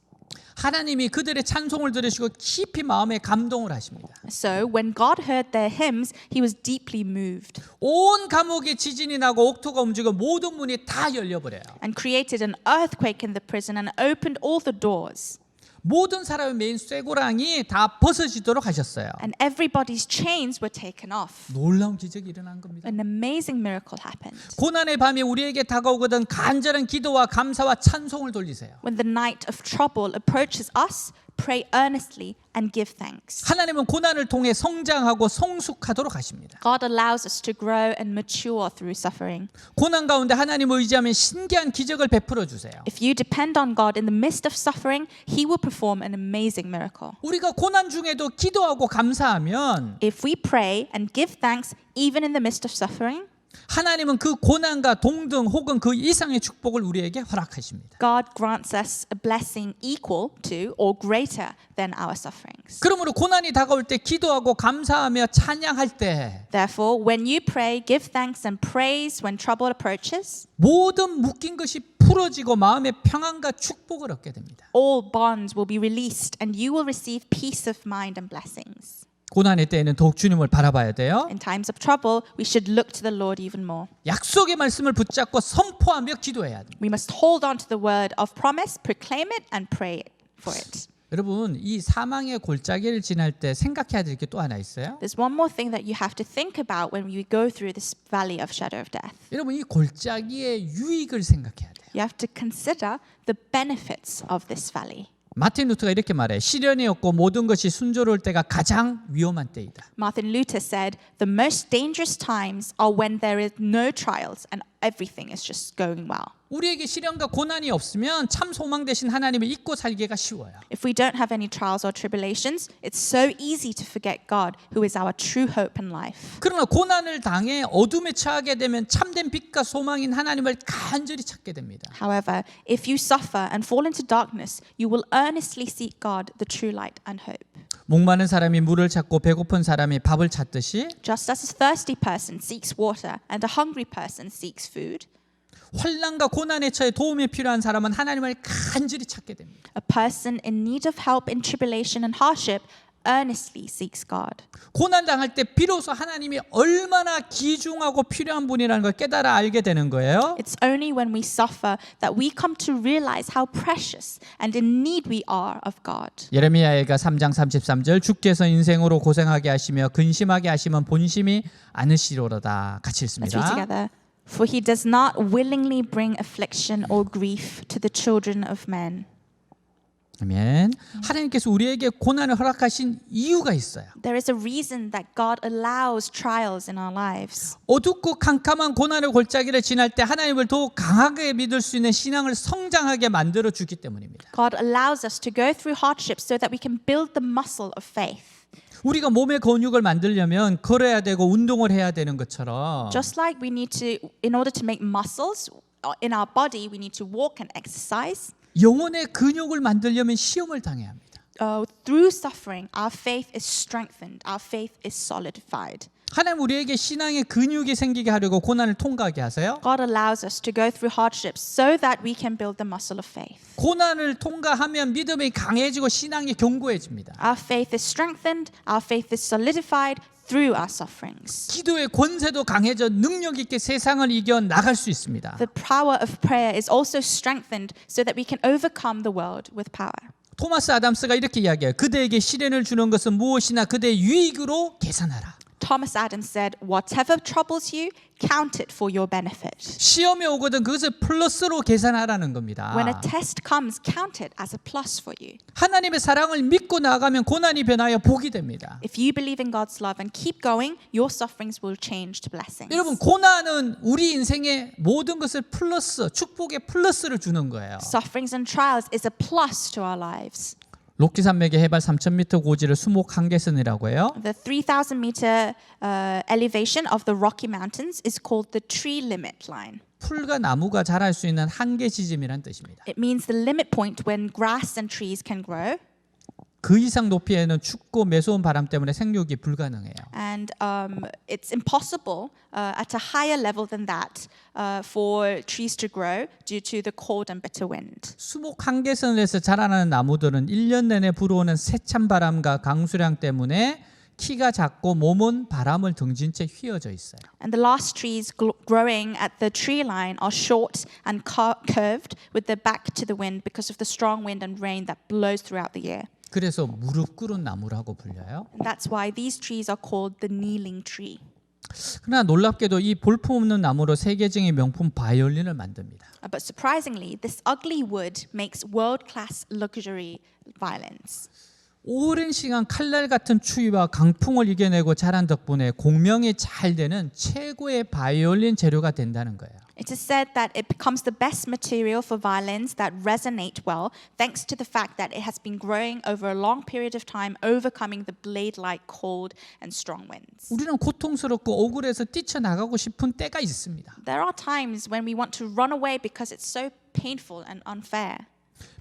Speaker 1: 하나님이 그들의 찬송을 들으시고 깊이 마음에 감동을 하십니다.
Speaker 2: So when God heard their hymns, he was deeply moved
Speaker 1: 온 감옥에 지진이 나고 옥토가 움직여 모든 문이 다 열려버려요.
Speaker 2: and created an earthquake in the prison and opened all the doors.
Speaker 1: 모든 사람의 메인 쇠고랑이 다 벗어지도록 하셨어요.
Speaker 2: And everybody's chains were taken off.
Speaker 1: 놀라운 기적이 일어난 겁니다.
Speaker 2: An amazing miracle happened.
Speaker 1: 고난의 밤이 우리에게 다가오거든 간절한 기도와 감사와 찬송을 돌리세요.
Speaker 2: When the night of trouble approaches us, pray earnestly and give thanks.
Speaker 1: 하나님은 고난을 통해 성장하고 성숙하도록 하십니다.
Speaker 2: God allows us to grow and mature through suffering.
Speaker 1: 고난 가운데 하나님을 의지하면 신기한 기적을 베풀어 주세요.
Speaker 2: If you depend on God in the midst of suffering, he will perform an amazing miracle.
Speaker 1: 우리가 고난 중에도 기도하고 감사하면
Speaker 2: If we pray and give thanks even in the midst of suffering,
Speaker 1: 하나님은 그 고난과 동등 혹은 그 이상의 축복을 우리에게 허락하십니다.
Speaker 2: God grants us a blessing equal to or greater than our sufferings.
Speaker 1: 그러므로 고난이 다가올 때 기도하고 감사하며 찬양할 때
Speaker 2: Therefore, when you pray, give thanks and praise when trouble approaches,
Speaker 1: 모든 묶인 것이 풀어지고 마음의 평안과 축복을 얻게 됩니다.
Speaker 2: all bonds will be released and you will receive peace of mind and blessings.
Speaker 1: 고난의 때에는 더욱 주님을 바라봐야 돼요.
Speaker 2: In times of trouble, we should look to the Lord even more.
Speaker 1: 약속의 말씀을 붙잡고 선포하며 기도해야 됩니다.
Speaker 2: We must hold on to the word of promise, proclaim it, and pray for it.
Speaker 1: 여러분 이 사망의 골짜기를 지날 때 생각해야 될 게 또 하나 있어요.
Speaker 2: There's one more thing that you have to think about when you go through this valley of shadow of death.
Speaker 1: 여러분 이 골짜기의 유익을 생각해야 돼요.
Speaker 2: You have to consider the benefits of this valley.
Speaker 1: 마틴 루터가 이렇게 말해요. 시련이 없고 모든 것이 순조로울 때가 가장 위험한 때이다.
Speaker 2: Martin Luther said, the most dangerous times are when there is no trials and everything is just going well.
Speaker 1: 우리에게 시련과 고난이 없으면 참 소망 되신 하나님을 잊고 살기가 쉬워요.
Speaker 2: If we don't have any trials or tribulations, it's so easy to forget God, who is our true hope in life.
Speaker 1: 그러나 고난을 당해 어둠에 처하게 되면 참된 빛과 소망인 하나님을 간절히 찾게 됩니다.
Speaker 2: However, if you suffer and fall into darkness, you will earnestly seek God, the true light and hope.
Speaker 1: 목마른 사람이 물을 찾고 배고픈 사람이 밥을 찾듯이
Speaker 2: Just as a thirsty person seeks water and a hungry person seeks food,
Speaker 1: 환난과 고난에 처해 도움이 필요한 사람은 하나님을 간절히 찾게 됩니다.
Speaker 2: a person in need of help in tribulation and hardship earnestly seeks God.
Speaker 1: 고난 당할 때 비로소 하나님이 얼마나 귀중하고 필요한 분이라는 걸 깨달아 알게 되는 거예요.
Speaker 2: It's only when we suffer that we come to realize how precious and in need we are of God.
Speaker 1: 예레미야가 3장 33절 주께서 인생으로 고생하게 하시며 근심하게 하시면 본심이 않으시로다 같이
Speaker 2: Let's read
Speaker 1: 읽습니다.
Speaker 2: together. For he does not willingly bring affliction or grief to the children of men.
Speaker 1: 아멘. 하나님께서 우리에게 고난을 허락하신 이유가 있어요.
Speaker 2: There is a reason that God allows trials in our lives.
Speaker 1: 어둡고 캄캄한 고난의 골짜기를 지날 때 하나님을 더욱 강하게 믿을 수 있는 신앙을 성장하게 만들어 주기 때문입니다.
Speaker 2: God allows us to go through hardships so that we can build the muscle of faith.
Speaker 1: 우리가 몸의 근육을 만들려면 걸어야 되고 운동을 해야 되는 것처럼
Speaker 2: Just like we need to, in order to make muscles in our body, we need to walk and exercise.
Speaker 1: 영혼의 근육을 만들려면 시험을 당해야 합니다.
Speaker 2: through suffering, our faith is strengthened, our faith is solidified.
Speaker 1: 하나님 우리에게 신앙의 근육이 생기게 하려고 고난을 통과하게 하세요.
Speaker 2: God allows us to go through hardships so that we can build the muscle of faith.
Speaker 1: 고난을 통과하면 믿음이 강해지고 신앙이 견고해집니다.
Speaker 2: Our faith is strengthened, our faith is solidified through our sufferings.
Speaker 1: 기도의 권세도 강해져 능력 있게 세상을 이겨 나갈 수 있습니다.
Speaker 2: The power of prayer is also strengthened so that we can overcome the world with power.
Speaker 1: 토마스 아담스가 이렇게 이야기해요. 그대에게 시련을 주는 것은 무엇이나 그대의 유익으로 계산하라.
Speaker 2: Thomas Adams said, "Whatever troubles you, count it for your benefit."
Speaker 1: 시험이 오거든 그것을 플러스로 계산하라는 겁니다.
Speaker 2: When a test comes, count it as a plus for you.
Speaker 1: 하나님의 사랑을 믿고 나가면 고난이 변하여 복이 됩니다.
Speaker 2: If you believe in God's love and keep going, your sufferings will change to blessings.
Speaker 1: 여러분 고난은 우리 인생의 모든 것을 플러스, 축복의 플러스를 주는 거예요.
Speaker 2: Sufferings and trials is a plus to our lives.
Speaker 1: 로키 산맥의 해발 3,000m 고지를 수목 한계선이라고 해요.
Speaker 2: The 3,000 meter elevation of the Rocky Mountains is called the tree limit line.
Speaker 1: 풀과 나무가 자랄 수 있는 한계 지점이란 뜻입니다.
Speaker 2: It means the limit point when grass and trees can grow.
Speaker 1: 그 이상 높이에는 춥고 매서운 바람 때문에 생육이 불가능해요.
Speaker 2: And it's impossible at a higher level than that for trees to grow due to the cold and bitter wind.
Speaker 1: 수목 한계선에서 자라나는 나무들은 1년 내내 불어오는 세찬 바람과 강수량 때문에 키가 작고 몸은 바람을 등진 채 휘어져 있어요.
Speaker 2: And the last trees growing at the tree line are short and curved with their back to the wind because of the strong wind and rain that blows throughout the year.
Speaker 1: 그래서 무릎 꿇은 나무라고 불려요.
Speaker 2: And that's why these trees are called the kneeling tree.
Speaker 1: 그러나 놀랍게도 이 볼품없는 나무로 세계적인 명품 바이올린을 만듭니다.
Speaker 2: But surprisingly, this ugly wood makes world-class luxury violins.
Speaker 1: 오랜 시간 칼날 같은 추위와 강풍을 이겨내고 자란 덕분에 공명이 잘 되는 최고의 바이올린 재료가 된다는 거예요.
Speaker 2: It is said that it becomes the best material for violins that resonate well, thanks to the fact that it has been growing over a long period of time, overcoming the blade-like cold and strong winds.
Speaker 1: 우리는 고통스럽고 억울해서 뛰쳐나가고 싶은 때가 있습니다.
Speaker 2: There are times when we want to run away because it's so painful and unfair.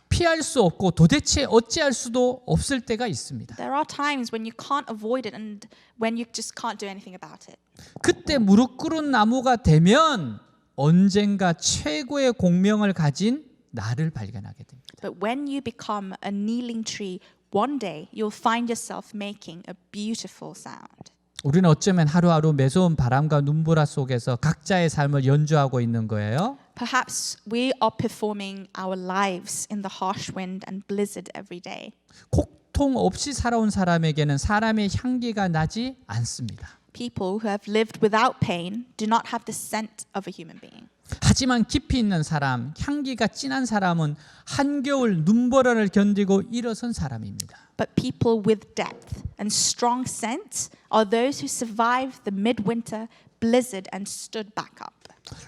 Speaker 1: 피할 수 없고 도대체 어찌할 수도 없을 때가 있습니다.
Speaker 2: There are times when you can't avoid it and when you just can't do anything about it.
Speaker 1: 그때 무릎 꿇은 나무가 되면 언젠가 최고의 공명을 가진 나를 발견하게 됩니다.
Speaker 2: But when you become a kneeling tree, one day you'll find yourself making a beautiful sound.
Speaker 1: 우리는 어쩌면 하루하루 매서운 바람과 눈보라 속에서 각자의 삶을 연주하고 있는 거예요.
Speaker 2: Perhaps we are performing our lives in the harsh wind and blizzard every day.
Speaker 1: 고통 없이 살아온 사람에게는 사람의 향기가 나지 않습니다.
Speaker 2: People who have lived without pain do not have the scent of a human being.
Speaker 1: 하지만 깊이 있는 사람, 향기가 진한 사람은 한겨울 눈보라를 견디고 일어선 사람입니다.
Speaker 2: But people with depth and strong scent are those who survived the midwinter blizzard and stood back up.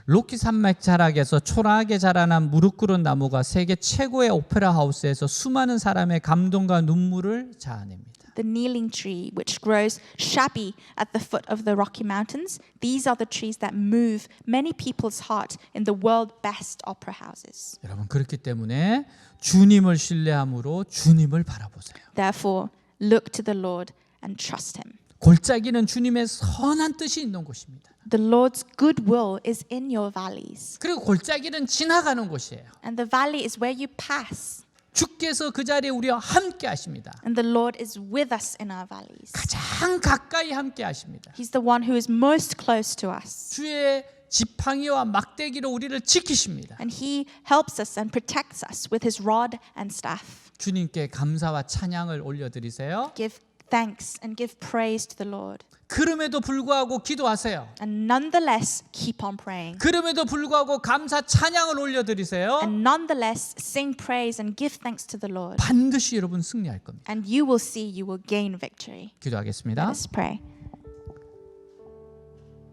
Speaker 1: 로키 산맥 자락에서 초라하게 자라난 무릎 꿇은 나무가 세계 최고의 오페라 하우스에서 수많은 사람의 감동과 눈물을 자아냅니다.
Speaker 2: The kneeling tree, which grows shabby at the foot of the Rocky Mountains, these are the trees that move many people's heart in the world's best opera houses.
Speaker 1: 여러분 그렇기 때문에 주님을 신뢰함으로 주님을 바라보세요.
Speaker 2: Therefore, look to the Lord and trust Him.
Speaker 1: 골짜기는 주님의 선한 뜻이 있는 곳입니다.
Speaker 2: The Lord's goodwill is in your valleys.
Speaker 1: 그리고 골짜기는 지나가는 곳이에요.
Speaker 2: And the valley is where you pass.
Speaker 1: 주께서 그 자리에 우리와 함께 하십니다.
Speaker 2: And the Lord is with us in our valleys.
Speaker 1: 가장 가까이 함께 하십니다.
Speaker 2: He's the one who is most close to us.
Speaker 1: 주의 지팡이와 막대기로 우리를 지키십니다.
Speaker 2: And He helps us and protects us with His rod and staff.
Speaker 1: 주님께 감사와 찬양을 올려드리세요.
Speaker 2: Give thanks and give praise to the Lord.
Speaker 1: 그럼에도 불구하고 기도하세요.
Speaker 2: And nonetheless, keep on praying.
Speaker 1: 그럼에도 불구하고 감사 찬양을 올려드리세요.
Speaker 2: And nonetheless, sing praise and give thanks to the Lord.
Speaker 1: 반드시 여러분 승리할 겁니다.
Speaker 2: And you will see you will gain victory.
Speaker 1: 기도하겠습니다.
Speaker 2: Let us pray.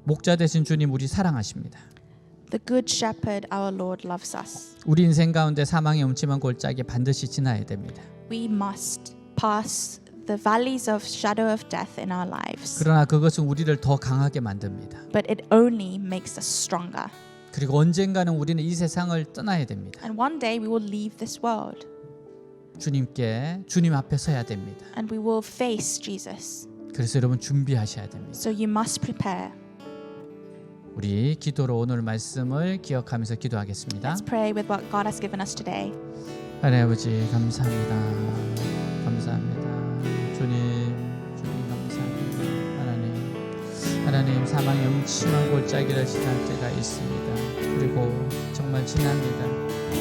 Speaker 1: 목자 되신 주님 우리 사랑하십니다.
Speaker 2: The good shepherd, our Lord, loves us.
Speaker 1: 우리 인생 가운데 사망의 음침한 골짜기 반드시 지나야 됩니다.
Speaker 2: We must pass the valleys of shadow of death in our lives.
Speaker 1: 그러나 그것은 우리를 더 강하게 만듭니다.
Speaker 2: But it only makes us stronger.
Speaker 1: 그리고 언젠가는 우리는 이 세상을 떠나야 됩니다.
Speaker 2: And one day we will leave this world.
Speaker 1: 주님 앞에 서야 됩니다.
Speaker 2: and we will face Jesus.
Speaker 1: 그래서 여러분 준비하셔야 됩니다.
Speaker 2: So you must prepare.
Speaker 1: 우리 기도로 오늘 말씀을 기억하면서 기도하겠습니다.
Speaker 2: Let's pray with what God has given us today.
Speaker 1: 하나님 아버지 감사합니다. 감사합니다. 주님 감사합니다. 하나님 사망의 음침한 골짜기를 지날 때가 있습니다. 그리고 정말 지납니다.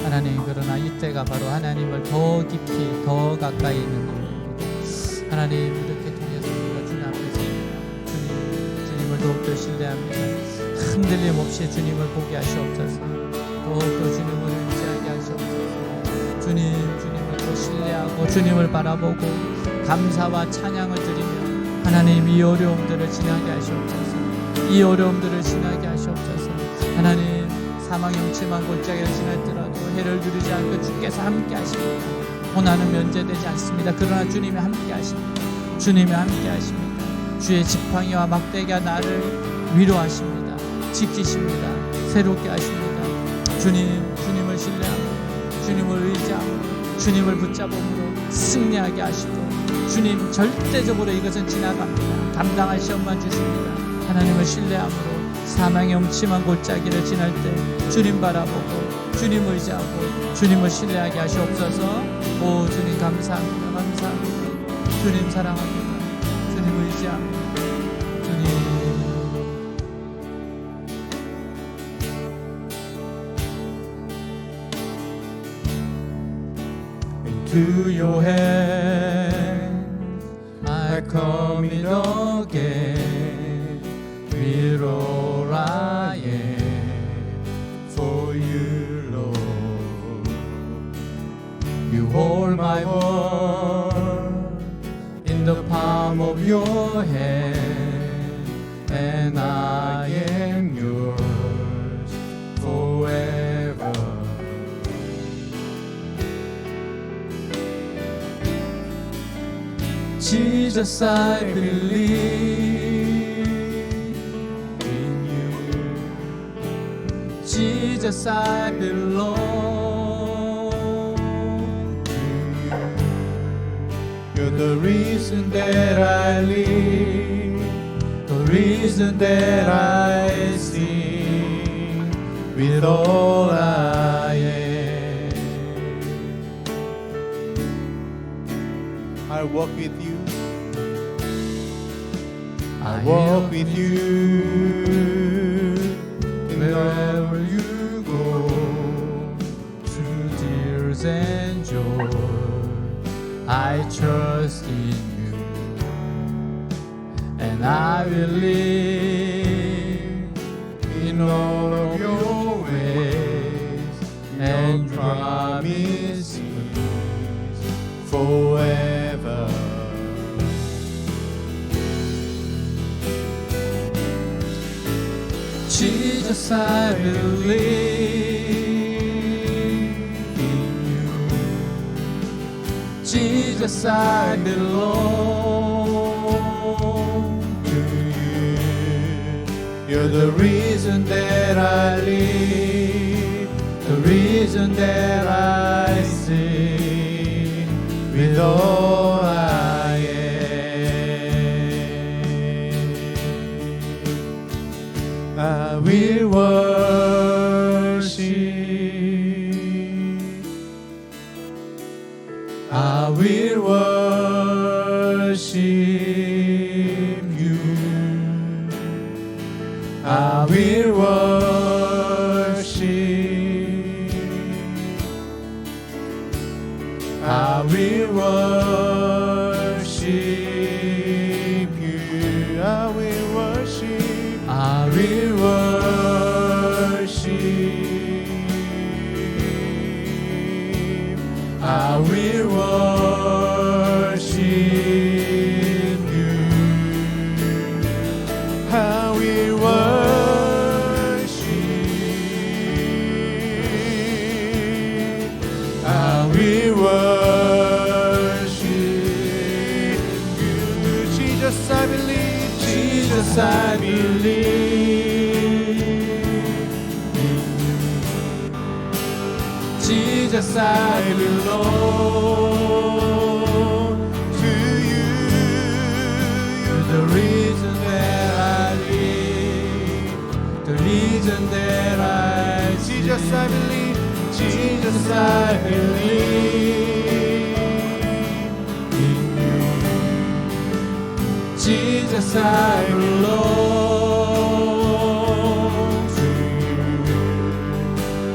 Speaker 1: 하나님 그러나 이때가 바로 하나님을 더 깊이 더 가까이 있는 때입니다. 하나님 이렇게 통해서 우리가 주님 앞에 섭니다. 주님을 더욱더 신뢰합니다. 흔들림 없이 주님을 보게 하시옵소서. 더욱더 주님을 의지하게 하시옵소서. 주님을 더 신뢰하고 주님을 바라보고 감사와 찬양을 드리며 하나님 이 어려움들을 지나게 하시옵소서. 이 어려움들을 지나게 하시옵소서. 하나님 사망의 음침한 골짜기를 지날더라도 해를 누리지 않고 주께서 함께 하십니다. 고난은 면제되지 않습니다. 그러나 주님이 함께 하십니다. 주님이 함께 하십니다. 주의 지팡이와 막대기가 나를 위로하십니다. 지키십니다. 새롭게 하십니다. 주님을 신뢰하고 주님을 의지하고 주님을 붙잡음으로 승리하게 하시고 주님 절대적으로 이것은 지나갑니다. 감당할 시험만 주십니다. 하나님을 신뢰함으로 사망의 음침한 골짜기를 지날 때 주님 바라보고 주님 의지하고 주님을 신뢰하게 하시옵소서. 오 주님 감사합니다. 감사합니다. 주님 사랑합니다. 주님 의지합니다. 주님 To your hand I come in again. We're all I am for you, Lord. You hold my world in the palm of your hand, and I am yours forever. Jesus, I believe in you. Jesus, I belong to you. You're the reason that I live, the reason that I sing with all I am. I walk with you. I walk with you wherever you go, through tears and joy. I trust in you, and I will live in all of your ways and promise peace forever. Jesus, I believe in you. Jesus, I belong to you. You're the reason that I live, the reason that I sing with all I am. I will worship, I will worship you, I will worship, I will worship you, I will worship, I will worship, I will worship you, I will worship, I will worship you. Jesus, I believe, Jesus, I believe in you. Jesus, I belong
Speaker 3: to you.
Speaker 1: You're the reason that I live, the reason that I
Speaker 3: Jesus,
Speaker 1: sing.
Speaker 3: I believe.
Speaker 1: Jesus, I believe in you. Jesus, I belong to you.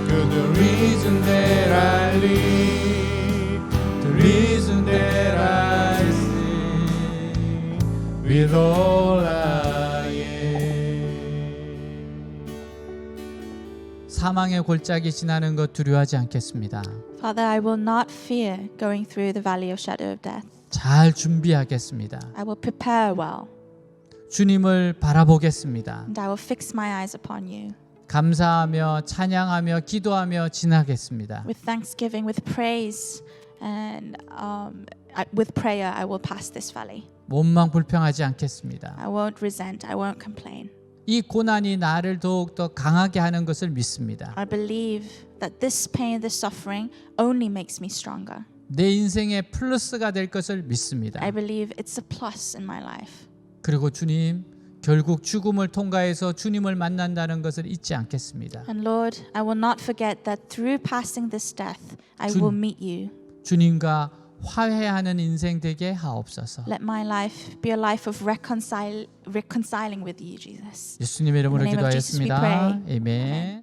Speaker 1: You're the reason that I live, the reason that I sing with all I am. 사망의 골짜기 지나는 것 두려워하지 않겠습니다.
Speaker 2: Father, I will not fear going through the valley of shadow of death.
Speaker 1: 잘 준비하겠습니다.
Speaker 2: I will prepare well,
Speaker 1: 주님을 바라보겠습니다.
Speaker 2: and I will fix my eyes upon you.
Speaker 1: 감사하며 찬양하며 기도하며 지나겠습니다.
Speaker 2: With thanksgiving, with praise, and with prayer, I will pass this valley.
Speaker 1: 몸만 불평하지 않겠습니다.
Speaker 2: I won't resent, I won't complain.
Speaker 1: 이 고난이 나를 더욱 더 강하게 하는 것을 믿습니다.
Speaker 2: I believe that this pain, this suffering only makes me stronger.
Speaker 1: 내 인생의 플러스가 될 것을 믿습니다.
Speaker 2: I believe it's a plus in my life.
Speaker 1: 그리고 주님, 결국 죽음을 통과해서 주님을 만난다는 것을 잊지 않겠습니다.
Speaker 2: And Lord, I will not forget that through passing this death, I will meet you.
Speaker 1: 주님과 화해하는 인생 되게 하옵소서.
Speaker 2: Let my life be a life of reconciling with you, Jesus.
Speaker 1: 예수님의 이름으로
Speaker 2: In the name of Jesus we
Speaker 1: 기도하였습니다.
Speaker 2: pray.
Speaker 1: 아멘.